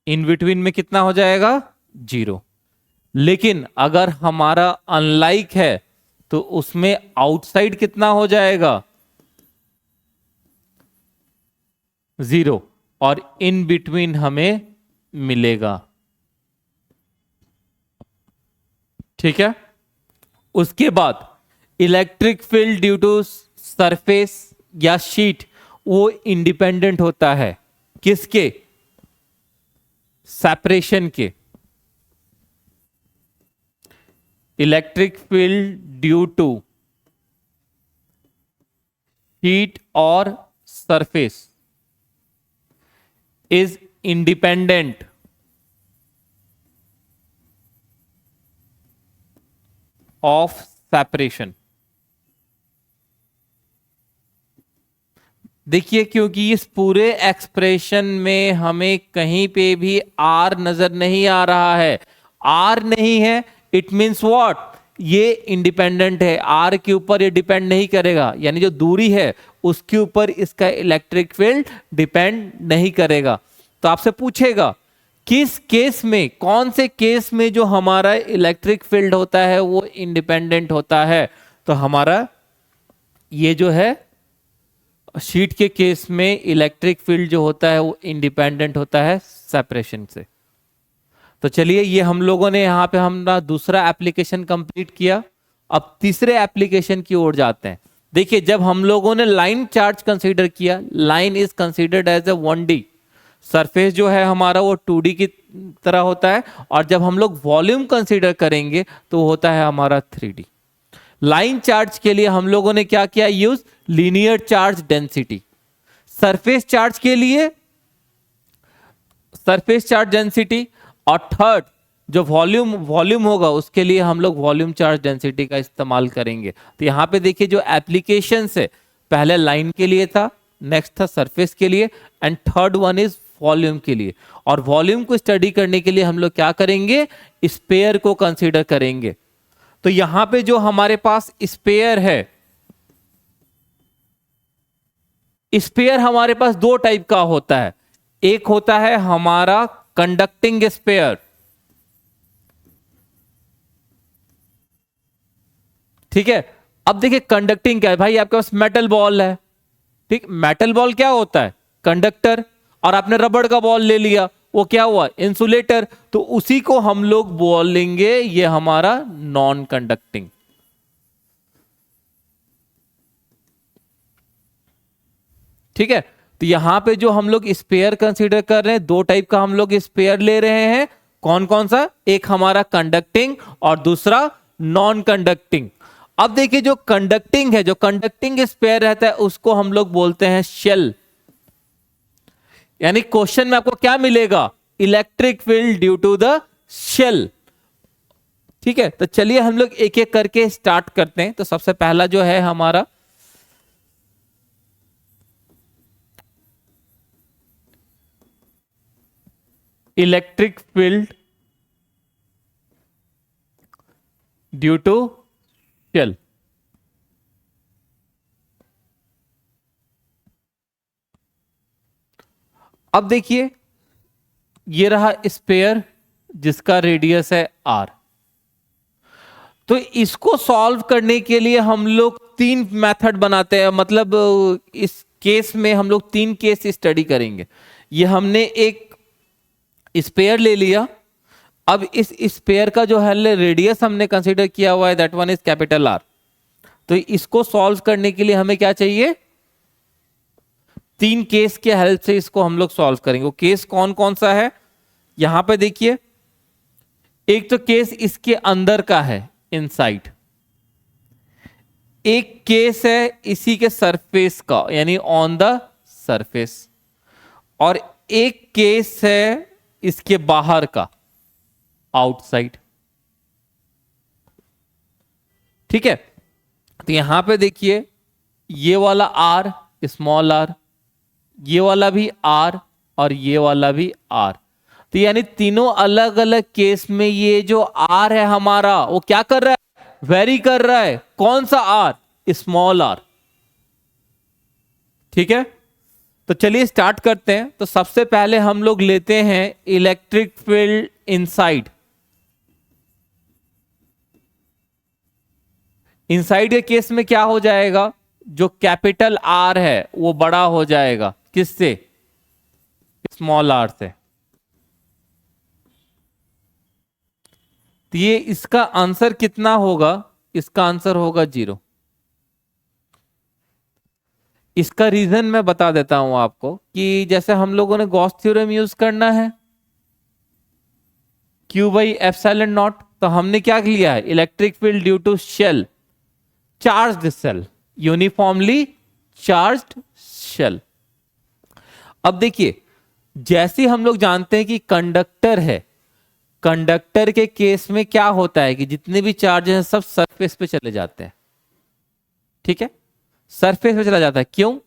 इन बिटवीन में कितना हो जाएगा, 0। लेकिन अगर हमारा अनलाइक है तो उसमें आउटसाइड कितना हो जाएगा, 0, और इन बिटवीन हमें मिलेगा। ठीक है, उसके बाद electric field due to surface या शीट वो इंडिपेंडेंट होता है किसके, सेपरेशन के। Electric field due to sheet और surface is independent of separation. देखिए क्योंकि इस पूरे एक्सप्रेशन में हमें कहीं पे भी आर नजर नहीं आ रहा है, आर नहीं है, इट मीन्स व्हाट, ये इंडिपेंडेंट है, आर के ऊपर ये डिपेंड नहीं करेगा, यानी जो दूरी है उसके ऊपर इसका इलेक्ट्रिक फील्ड डिपेंड नहीं करेगा। तो आपसे पूछेगा किस केस में, कौन से केस में जो हमारा इलेक्ट्रिक फील्ड होता है वो इंडिपेंडेंट होता है, तो हमारा ये जो है शीट के केस में इलेक्ट्रिक फील्ड जो होता है वो इंडिपेंडेंट होता है सेपरेशन से। तो चलिए ये हम लोगों ने यहां पे हमारा दूसरा एप्लीकेशन कंप्लीट किया। अब तीसरे एप्लीकेशन की ओर जाते हैं। देखिए जब हम लोगों ने लाइन चार्ज कंसीडर किया, line is considered as a 1D, surface जो है हमारा वो 2D की तरह होता है, और जब हम लोग वॉल्यूम कंसीडर करेंगे तो होता है हमारा 3D। लाइन चार्ज के लिए हम लोगों ने क्या किया, use linear charge density. Surface charge के लिए सरफेस चार्ज डेंसिटी, और थर्ड जो वॉल्यूम होगा उसके लिए हम लोग वॉल्यूम चार्ज डेंसिटी का इस्तेमाल करेंगे। तो यहां पे देखिए जो एप्लीकेशन है, पहले लाइन के लिए था, नेक्स्ट था सरफेस के लिए, and third one is volume के लिए। और वॉल्यूम को स्टडी करने के लिए हम लोग क्या करेंगे, स्पेयर को कंसीडर करेंगे। तो यहां पे जो हमारे पास स्पेयर है, स्पेयर हमारे पास दो टाइप का होता है। एक होता है हमारा कंडक्टिंग स्पेयर, ठीक है। अब देखिए कंडक्टिंग क्या है भाई, आपके पास मेटल बॉल है, ठीक, मेटल बॉल क्या होता है, कंडक्टर, और आपने रबड़ का बॉल ले लिया, वो क्या हुआ, इंसुलेटर। तो उसी को हम लोग बोलेंगे ये हमारा नॉन कंडक्टिंग। ठीक है, तो यहां पे जो हम लोग स्पेयर कंसीडर कर रहे हैं, दो टाइप का हम लोग स्पेयर ले रहे हैं। कौन कौन सा, एक हमारा कंडक्टिंग और दूसरा नॉन कंडक्टिंग। अब देखिए जो कंडक्टिंग है, जो कंडक्टिंग स्पेयर रहता है उसको हम लोग बोलते हैं शेल। यानी क्वेश्चन में आपको क्या मिलेगा, electric field due to the shell. ठीक है, तो चलिए हम लोग एक एक करके स्टार्ट करते हैं। तो सबसे पहला जो है हमारा electric field due to shell. अब देखिए ये रहा स्पेयर जिसका रेडियस है r। तो इसको सॉल्व करने के लिए हम लोग तीन मेथड बनाते हैं, मतलब इस केस में हम लोग तीन केस स्टडी करेंगे। ये हमने एक स्पेयर ले लिया, अब इस स्पेयर का जो है रेडियस हमने कंसीडर किया हुआ है, that one is capital R। तो इसको सॉल्व करने के लिए हमें क्या चाहिए, तीन केस के हेल्प से इसको हम लोग सॉल्व करेंगे। वो केस कौन कौन सा है, यहां पे देखिए, एक तो केस इसके अंदर का है, इनसाइड, एक केस है इसी के सरफेस का यानी ऑन द सरफेस, और एक केस है इसके बाहर का, आउटसाइड। ठीक है, तो यहां पे देखिए ये वाला R स्मॉल r, ये वाला भी R और ये वाला भी R। तो यानी तीनों अलग अलग केस में ये जो R है हमारा वो क्या कर रहा है, वेरी कर रहा है। कौन सा R, स्मॉल r। ठीक है, तो चलिए स्टार्ट करते हैं। तो सबसे पहले हम लोग लेते हैं इलेक्ट्रिक फील्ड इनसाइड। इनसाइड के केस में क्या हो जाएगा, जो कैपिटल R है वो बड़ा हो जाएगा, किससे, स्मॉल r से। तो ये इसका आंसर कितना होगा, इसका आंसर होगा 0। इसका रीजन मैं बता देता हूं आपको कि जैसे हम लोगों ने गॉस थ्योरम यूज करना है, Q/ε0, तो हमने क्या लिया है, electric field due to shell, charged shell, uniformly charged shell. अब देखिए जैसे हम लोग जानते हैं कि कंडक्टर है, कंडक्टर के केस में क्या होता है कि जितने भी चार्ज हैं सब सरफेस पे चले जाते हैं। ठीक है, सरफेस पे चला जाता है, क्यों,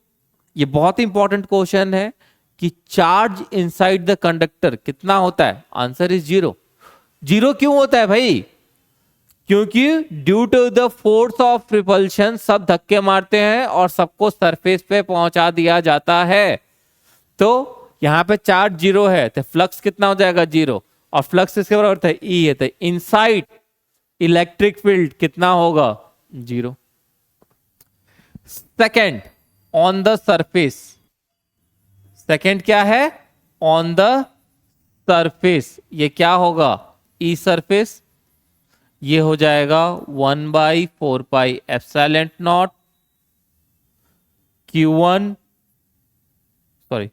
ये बहुत इंपॉर्टेंट क्वेश्चन है कि चार्ज इनसाइड द कंडक्टर कितना होता है? Answer is zero. जीरो क्यों होता है भाई? क्योंकि due to the force of repulsion सब धक्के मारते हैं और सबको सरफेस पे पहुंचा दिया जाता है। तो यहां पे चार्ज जीरो है तो फ्लक्स कितना हो जाएगा? जीरो। और फ्लक्स इसके बराबर होता है ई है, तो इनसाइड इलेक्ट्रिक फील्ड कितना होगा? Zero. Second, on the surface. Second क्या है? On the surface. ये क्या होगा? ई सरफेस। ये हो जाएगा 1/4πε0 Q1, सॉरी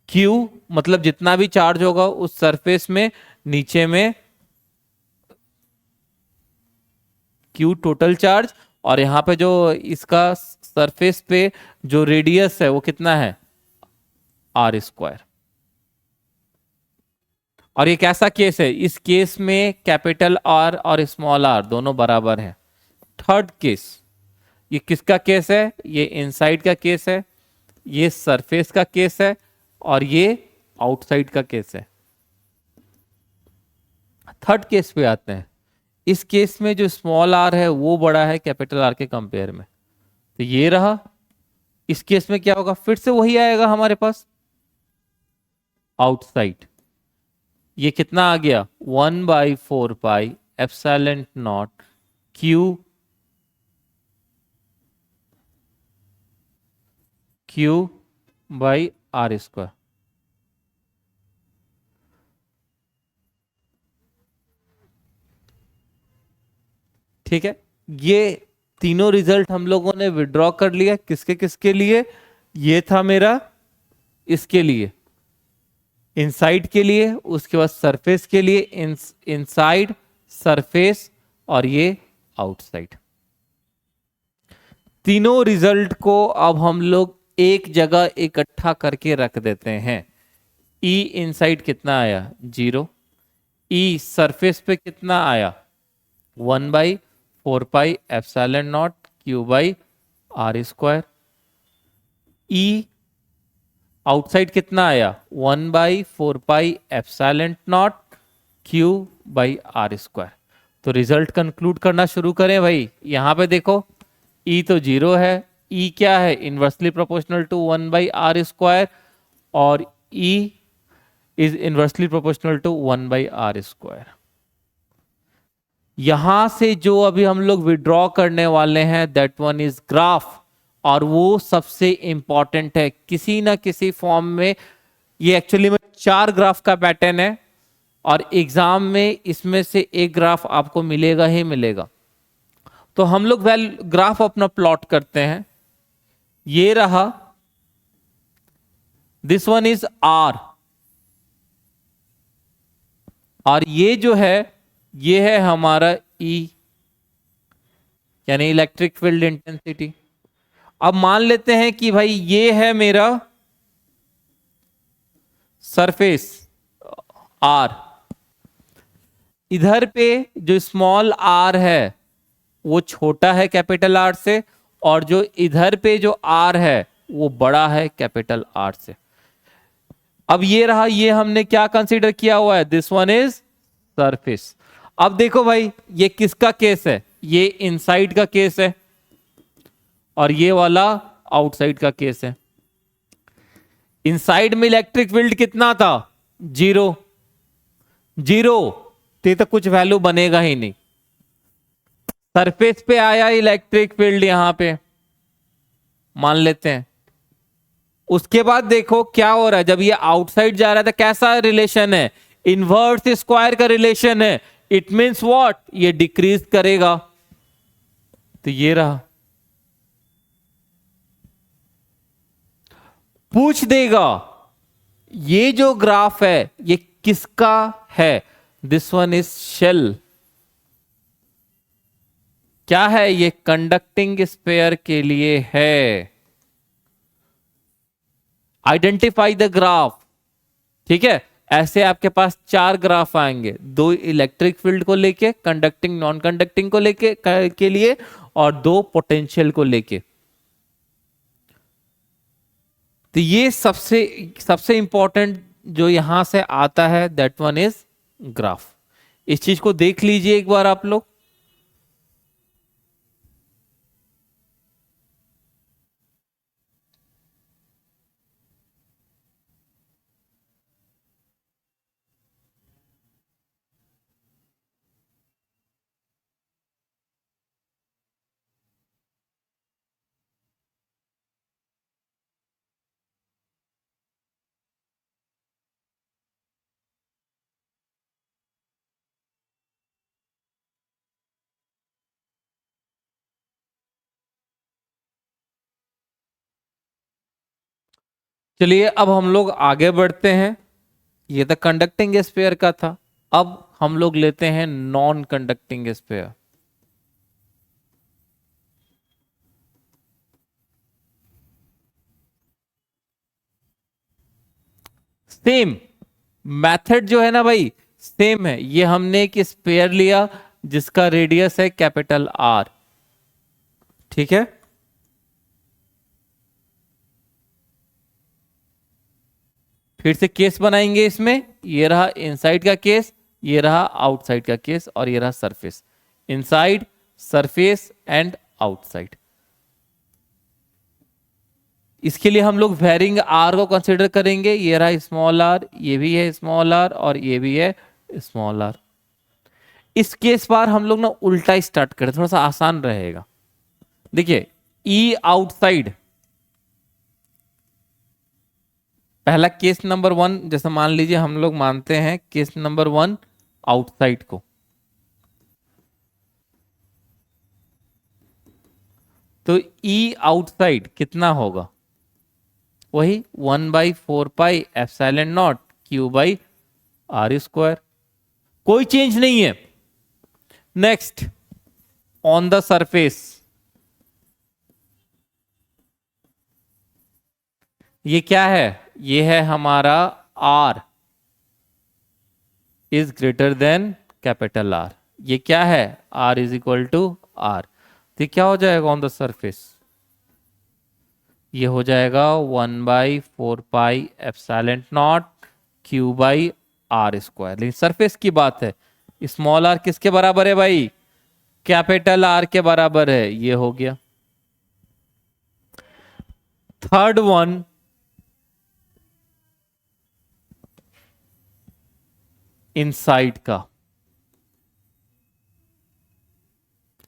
Q मतलब जितना भी चार्ज होगा उस सरफेस में, नीचे में Q टोटल चार्ज, और यहां पे जो इसका सरफेस पे जो रेडियस है वो कितना है? R²। और ये कैसा केस है? इस केस में कैपिटल आर और स्मॉल आर दोनों बराबर हैं। थर्ड केस, ये किसका केस है? ये इनसाइड का केस है, ये सरफेस का केस है, और ये आउटसाइड का केस है। थर्ड केस पे आते हैं। इस केस में जो स्मॉल आर है वो बड़ा है कैपिटल आर के कंपेयर में, तो ये रहा। इस केस में क्या होगा? फिर से वही आएगा हमारे पास, आउटसाइड। ये कितना आ गया? 1/4πε0 Q/R²। ठीक है, ये तीनों रिजल्ट हम लोगों ने विड्रॉ कर लिया। किसके किसके लिए? ये था मेरा इसके लिए, इनसाइड के लिए, उसके बाद सरफेस के लिए, इनसाइड, सरफेस, और ये आउटसाइड। तीनों रिजल्ट को अब हम लोग एक जगह इकट्ठा करके रख देते हैं। ई इनसाइड कितना आया? जीरो। ई सरफेस पे कितना आया? 1/4πε0 Q/R²। ई आउटसाइड कितना आया? 1/4πε0 Q/R²। तो रिजल्ट कंक्लूड करना शुरू करें भाई। यहां पे देखो, ई तो जीरो है, ई क्या है? इनवर्सली प्रोपोर्शनल टू 1/R², और E is inversely proportional to 1/R²। यहां से जो अभी हम लोग विड्रॉ करने वाले हैं दैट वन इज ग्राफ, और वो सबसे इंपॉर्टेंट है किसी ना किसी फॉर्म में। ये एक्चुअली में 4 ग्राफ का पैटर्न है, और एग्जाम में इसमें से एक ग्राफ आपको मिलेगा ही मिलेगा। तो हम लोग ग्राफ अपना प्लॉट करते हैं। ये रहा, दिस वन इज आर, और ये जो है ये है हमारा ई, यानी इलेक्ट्रिक फील्ड इंटेंसिटी। अब मान लेते हैं कि भाई ये है मेरा सरफेस आर, इधर पे जो स्मॉल आर है वो छोटा है कैपिटल आर से, और जो इधर पे जो आर है वो बड़ा है कैपिटल आर से। अब ये रहा, ये हमने क्या कंसीडर किया हुआ है? This one is surface. अब देखो भाई, ये किसका केस है? ये इनसाइड का केस है, और ये वाला आउटसाइड का केस है। इनसाइड में इलेक्ट्रिक फील्ड कितना था? जीरो। जीरो तो कुछ वैल्यू बनेगा ही नहीं। सरफेस पे आया इलेक्ट्रिक फील्ड, यहां पे मान लेते हैं। उसके बाद देखो क्या हो रहा है, जब ये आउटसाइड जा रहा है तो कैसा रिलेशन है? इनवर्स स्क्वायर का रिलेशन है। It means what? ये डिक्रीज करेगा। तो ये रहा, पूछ देगा ये जो ग्राफ है ये किसका है? This one is shell. क्या है? ये कंडक्टिंग स्फीयर के लिए है। Identify the graph. ठीक है, ऐसे आपके पास 4 ग्राफ आएंगे, 2 इलेक्ट्रिक फील्ड को लेके, कंडक्टिंग नॉन कंडक्टिंग को लेके के लिए, और 2 पोटेंशियल को लेके। तो ये सबसे सबसे इंपॉर्टेंट जो यहां से आता है दैट वन इज ग्राफ। इस चीज को देख लीजिए एक बार आप लोग। चलिए अब हम लोग आगे बढ़ते हैं। ये तो कंडक्टिंग स्फीयर का था। अब हम लोग लेते हैं non conducting sphere. Same method जो है ना भाई, सेम है। ये हमने एक स्फीयर लिया जिसका रेडियस है कैपिटल आर, ठीक है। फिर से केस बनाएंगे इसमें। ये रहा इनसाइड का केस, ये रहा आउटसाइड का केस, और ये रहा surface. Inside, surface and outside. इसके लिए हम लोग वेरिंग आर को कंसीडर करेंगे। ये रहा स्मॉल आर, ये भी है स्मॉल आर, और ये भी है स्मॉल आर। इस केस पर हम लोग ना उल्टा स्टार्ट करें, थोड़ा सा आसान रहेगा। देखिए ई आउटसाइड, पहला केस नंबर वन, जैसे मान लीजिए हम लोग मानते हैं केस नंबर वन आउटसाइड को, तो ई आउटसाइड कितना होगा? वही 1/4πε0 Q/r²। कोई चेंज नहीं है। नेक्स्ट, ऑन द सरफेस, ये क्या है? ये है हमारा R is greater than capital R। ये क्या है? R is equal to R। तो क्या हो जाएगा ऑन द सरफेस? ये हो जाएगा 1/4πε0 Q/r²। लेकिन सरफेस की बात है, स्मॉल आर किसके बराबर है भाई? कैपिटल आर के बराबर है। ये हो गया। थर्ड वन, इनसाइड का।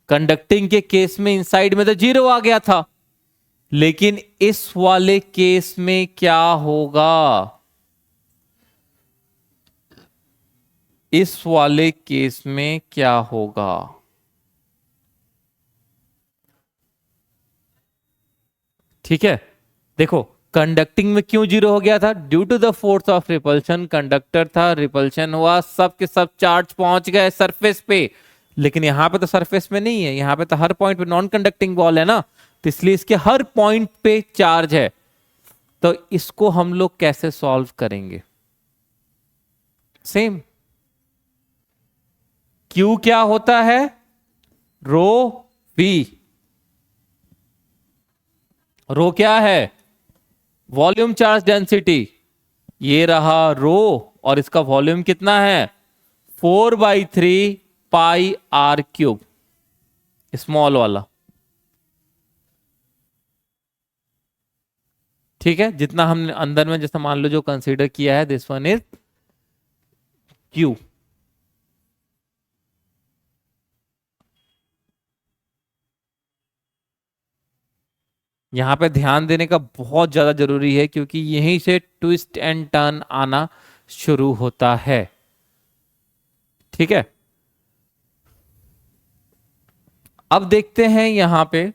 कंडक्टिंग के केस में इनसाइड में तो 0 आ गया था, लेकिन इस वाले केस में क्या होगा? इस वाले केस में क्या होगा? ठीक है, देखो कंडक्टिंग में क्यों 0 हो गया था? Due to the force of repulsion. Conductor था, रिपल्शन हुआ, सब के सब चार्ज पहुंच गए सरफेस पे। लेकिन यहां पे तो सरफेस में नहीं है, यहां पे तो हर पॉइंट पे नॉन कंडक्टिंग बॉल है ना, तो इसलिए इसके हर पॉइंट पे चार्ज है। तो इसको हम लोग कैसे सॉल्व करेंगे? सेम, क्यू क्या होता है? रो वी। रो क्या है? Volume charge density. ये रहा रो, और इसका वॉल्यूम कितना है? 4/3πr³, स्मॉल वाला। ठीक है, जितना हमने अंदर में जैसे मान लो जो कंसीडर किया है, दिस वन इज क्यू। यहां पे ध्यान देने का बहुत ज्यादा जरूरी है, क्योंकि यहीं से ट्विस्ट एंड टर्न आना शुरू होता है। ठीक है, अब देखते हैं यहां पे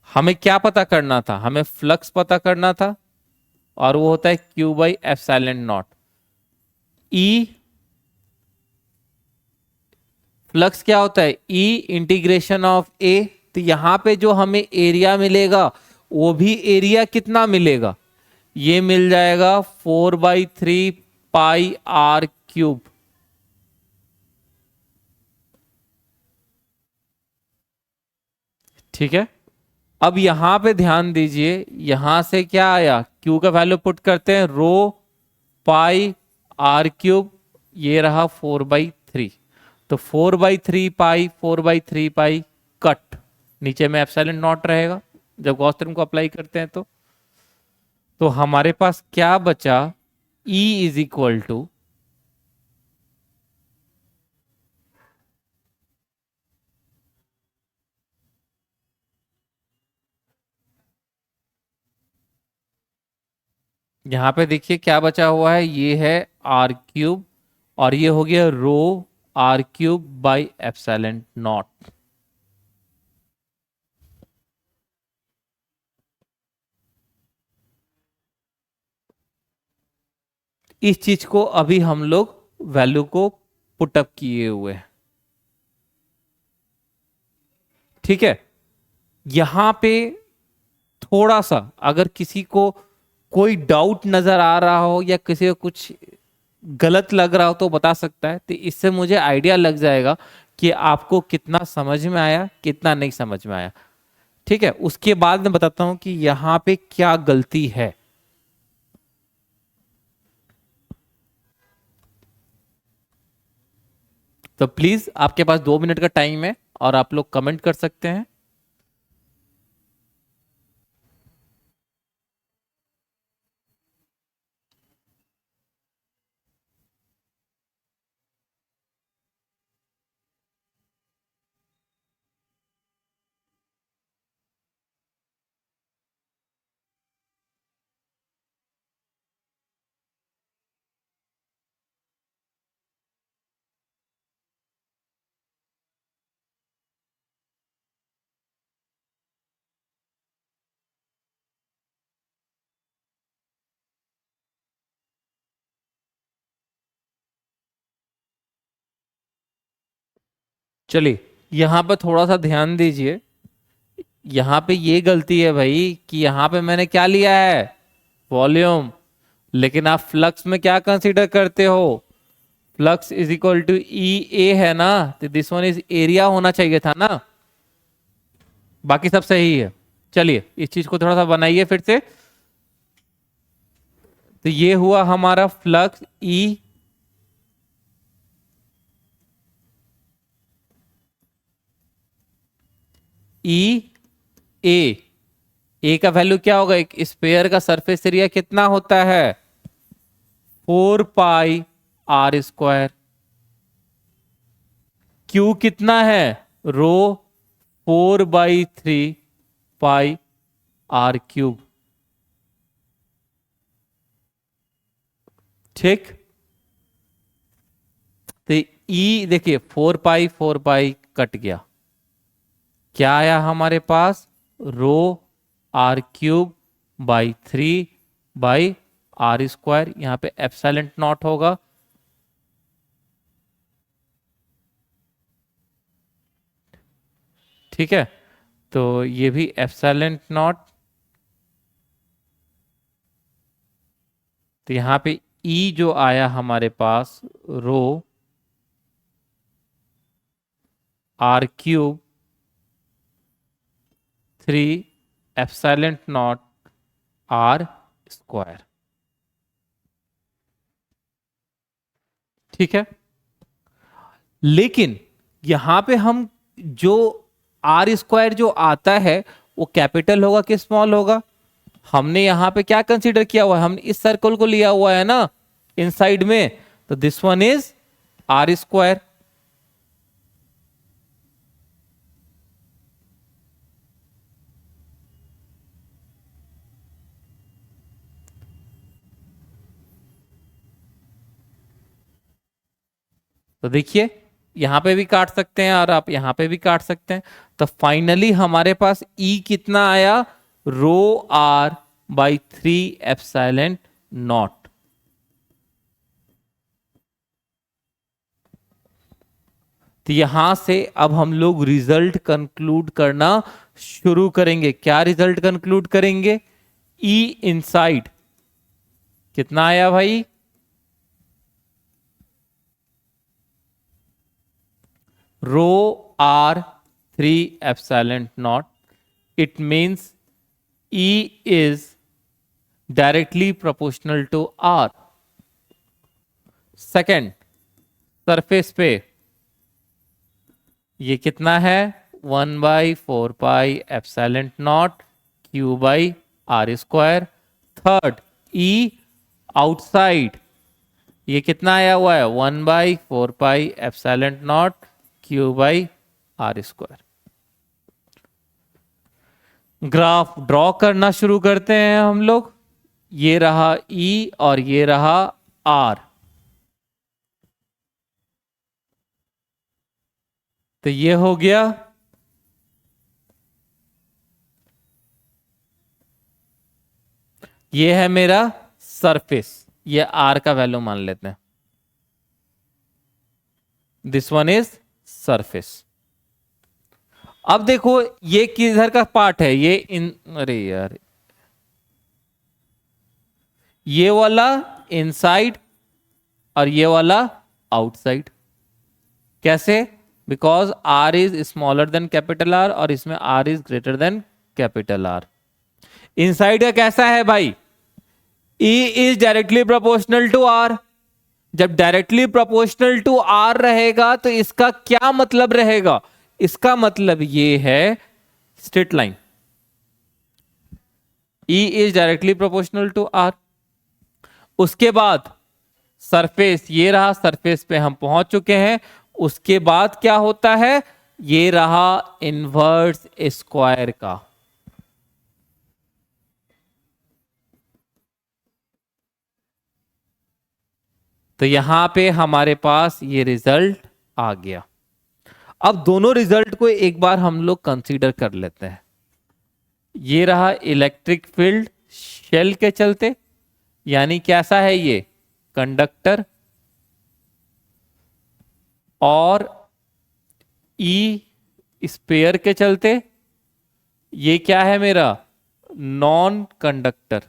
हमें क्या पता करना था। हमें फ्लक्स पता करना था, और वो होता है Q/ε0। ई फ्लक्स क्या होता है? ई इंटीग्रेशन ऑफ ए। तो यहां पे जो हमें एरिया मिलेगा, वो भी एरिया कितना मिलेगा? ये मिल जाएगा 4/3πr³। ठीक है, अब यहां पे ध्यान दीजिए, यहां से क्या आया, Q का वैल्यू पुट करते हैं, रो पाई आर क्यूब, ये रहा 4/3। तो 4/3 पाई, 4/3 पाई कट, नीचे में एप्सिलॉन नॉट रहेगा जब गॉस थ्योरम को अप्लाई करते हैं। तो हमारे पास क्या बचा, E इज इक्वल टू, यहां पे देखिए क्या बचा हुआ है, ये है आर क्यूब, और ये हो गया rho R cube by epsilon nought. इस चीज को अभी हम लोग वैल्यू को पुटअप किए हुए हैं, ठीक है। यहां पे थोड़ा सा अगर किसी को कोई डाउट नजर आ रहा हो या किसी को कुछ गलत लग रहा हो तो बता सकता है, तो इससे मुझे आइडिया लग जाएगा कि आपको कितना समझ में आया, कितना नहीं समझ में आया, ठीक है। उसके बाद मैं बताता हूं कि यहां पे क्या गलती है। तो प्लीज आपके पास 2 मिनट का टाइम है और आप लोग कमेंट कर सकते हैं। चलिए यहां पर थोड़ा सा ध्यान दीजिए, यहां पे ये गलती है भाई कि यहां पे मैंने क्या लिया है, वॉल्यूम, लेकिन आप फ्लक्स में क्या कंसीडर करते हो, फ्लक्स इज इक्वल टू ई ए है ना, तो दिस वन इज एरिया होना चाहिए था ना, बाकी सब सही है। चलिए इस चीज को थोड़ा सा बनाइए फिर से। तो ये हुआ हमारा फ्लक्स ई, ई ए, ए का वैल्यू क्या होगा, एक स्पेयर का सरफेस एरिया कितना होता है, 4 पाई r²। क्यू कितना है, रो 4/3 पाई r³। ठीक, तो ई देखिए 4 पाई कट गया, क्या आया हमारे पास, रो r³/3 यहां पे एप्सिलॉन नॉट होगा, ठीक है। तो ये भी एप्सिलॉन नॉट, तो यहां पे ई जो आया हमारे पास, रो r³/3 एप्सिलॉन नॉट r², ठीक है। लेकिन यहां पे हम जो r² जो आता है वो कैपिटल होगा कि स्मॉल होगा, हमने यहां पे क्या कंसीडर किया हुआ है, हमने इस सर्कल को लिया हुआ है ना इनसाइड में, तो दिस वन इज r²। तो देखिए यहां पे भी काट सकते हैं और आप यहां पे भी काट सकते हैं, तो फाइनली हमारे पास E कितना आया, रो r/3 एप्सिलॉन नॉट। तो यहां से अब हम लोग रिजल्ट कंक्लूड करना शुरू करेंगे। क्या रिजल्ट कंक्लूड करेंगे, E इनसाइड कितना आया भाई, रो r3 epsilon not it means E is directly proportional to R. Second, surface पे ये कितना है, 1/4πε0 Q/R²। थर्ड, E आउटसाइड ये कितना आया हुआ है, 1/4πε0 Q/R²। ग्राफ ड्रॉ करना शुरू करते हैं हम लोग। ये रहा E और ये रहा R। तो ये हो गया, ये है मेरा सरफेस, ये R का वैल्यू मान लेते हैं। This one is surface. अब देखो ये किधर का पार्ट है, ये अरे यार, ये वाला इनसाइड और ये वाला आउटसाइड। कैसे? Because R is smaller than capital R और इसमें R is greater than capital R। Inside का कैसा है भाई, E is directly proportional to R। जब डायरेक्टली प्रोपोर्शनल टू R रहेगा तो इसका क्या मतलब रहेगा, इसका मतलब ये है straight line. E is directly proportional to R। उसके बाद सरफेस, ये रहा, सरफेस पे हम पहुंच चुके हैं। उसके बाद क्या होता है, ये रहा इनवर्स स्क्वायर का। तो यहां पे हमारे पास ये रिजल्ट आ गया। अब दोनों रिजल्ट को एक बार हम लोग कंसीडर कर लेते हैं। ये रहा इलेक्ट्रिक फील्ड शेल के चलते, यानी कैसा है ये, कंडक्टर, और ई स्पेयर के चलते ये क्या है मेरा, नॉन कंडक्टर।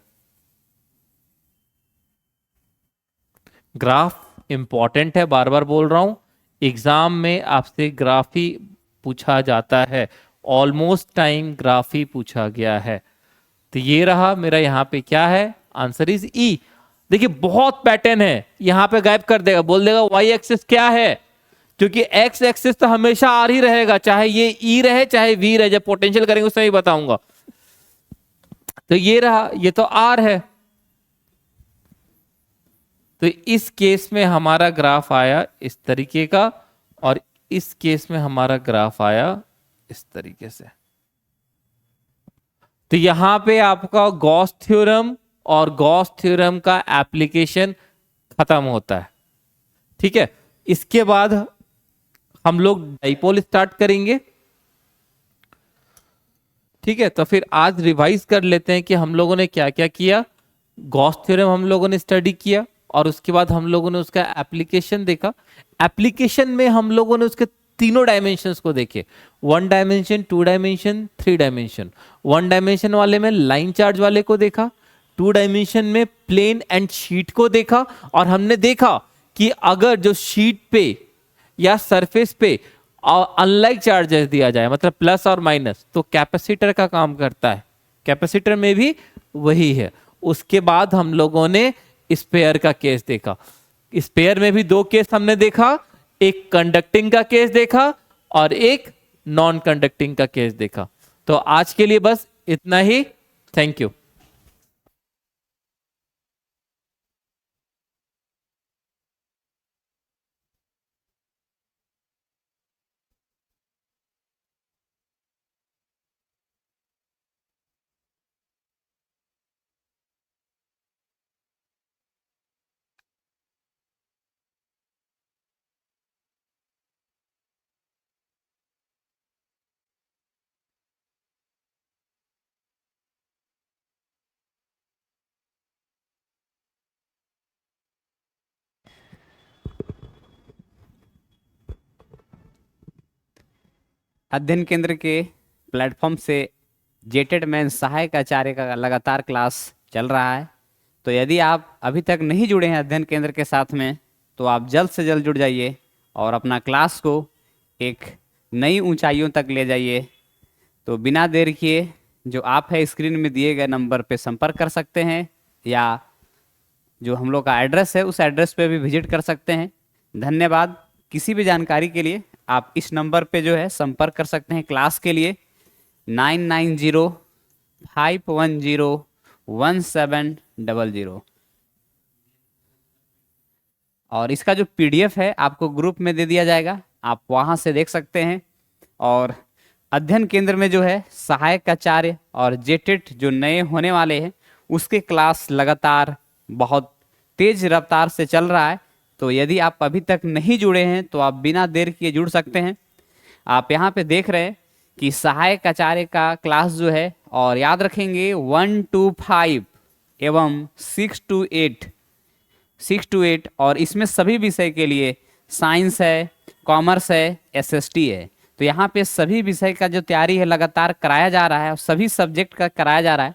ग्राफ इंपॉर्टेंट है, बार बार बोल रहा हूं, एग्जाम में आपसे ग्राफ ही पूछा जाता है, ऑलमोस्ट टाइम ग्राफ ही पूछा गया है। तो ये रहा मेरा, यहां पे क्या है, आंसर इज ई। देखिए बहुत पैटर्न है, यहां पे गायब कर देगा, बोल देगा वाई एक्सिस क्या है, क्योंकि एक्स एक्सिस तो हमेशा आर ही रहेगा, चाहे ये ई रहे चाहे वी रहे। जब पोटेंशियल करेंगे उस समय बताऊंगा। तो ये रहा, ये तो आर है। तो इस केस में हमारा ग्राफ आया इस तरीके का, और इस केस में हमारा ग्राफ आया इस तरीके से। तो यहां पे आपका गॉस थ्योरम और गॉस थ्योरम का एप्लीकेशन खत्म होता है। ठीक है, इसके बाद हम लोग डाइपोल स्टार्ट करेंगे। ठीक है, तो फिर आज रिवाइज कर लेते हैं कि हम लोगों ने क्या क्या किया। गॉस थ्योरम हम लोगों ने स्टडी किया, और उसके बाद हम लोगों ने उसका एप्लीकेशन देखा। एप्लीकेशन में हम लोगों ने उसके तीनों डायमेंशंस को देखे, 1 डायमेंशन, 2 डायमेंशन, 3 डायमेंशन। 1 डायमेंशन वाले में लाइन चार्ज वाले को देखा, 2 डायमेंशन में प्लेन एंड शीट को देखा, और हमने देखा कि अगर जो शीट पे या सरफेस पे अनलाइक चार्जेस दिया जाए, मतलब प्लस और माइनस, तो कैपेसिटर का काम करता है। कैपेसिटर में भी वही है। उसके बाद हम लोगों ने स्पेयर का केस देखा। स्पेयर में भी 2 केस हमने देखा, एक कंडक्टिंग का केस देखा और एक नॉन कंडक्टिंग का केस देखा। तो आज के लिए बस इतना ही। Thank you. अध्ययन केंद्र के प्लेटफॉर्म से जेटेड मैन सहायक आचार्य का लगातार क्लास चल रहा है। तो यदि आप अभी तक नहीं जुड़े हैं अध्ययन केंद्र के साथ में, तो आप जल्द से जल्द जुड़ जाइए और अपना क्लास को एक नई ऊंचाइयों तक ले जाइए। तो बिना देर किए जो आप है स्क्रीन में दिए गए नंबर पे संपर्क कर सकते हैं, या जो हम लोग का एड्रेस है उस एड्रेस पे भी विजिट कर सकते हैं। धन्यवाद। किसी भी जानकारी के लिए आप इस नंबर पे जो है संपर्क कर सकते हैं क्लास के लिए 9905101700। और इसका जो पीडीएफ है आपको ग्रुप में दे दिया जाएगा, आप वहाँ से देख सकते हैं। और अध्ययन केंद्र में जो है सहायक आचार्य और जेटेट जो नए होने वाले हैं उसके क्लास लगातार बहुत तेज रफ्तार से चल रहा है। तो यदि आप अभी तक नहीं जुड़े हैं तो आप बिना देर किए जुड़ सकते हैं। आप यहाँ पे देख रहे हैं कि सहायक आचार्य का क्लास जो है, और याद रखेंगे 1 to 5 एवं 6 to 8 और इसमें सभी विषय के लिए साइंस है, कॉमर्स है, एसएसटी है। तो यहाँ पे सभी विषय का जो तैयारी है लगातार कराया जा रहा है और सभी सब्जेक्ट का कराया जा रहा है।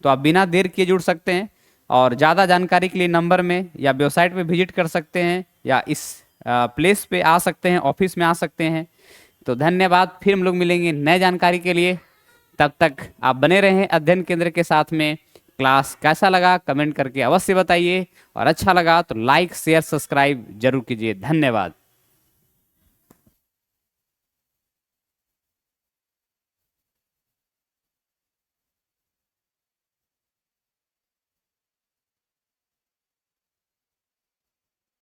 तो आप बिना देर किए जुड़ सकते हैं। और ज़्यादा जानकारी के लिए नंबर में या वेबसाइट पे विजिट कर सकते हैं, या इस प्लेस पे आ सकते हैं, ऑफिस में आ सकते हैं। तो धन्यवाद। फिर हम लोग मिलेंगे नए जानकारी के लिए। तब तक आप बने रहें अध्ययन केंद्र के साथ में। क्लास कैसा लगा कमेंट करके अवश्य बताइए, और अच्छा लगा तो लाइक शेयर सब्सक्राइब जरूर कीजिए। धन्यवाद।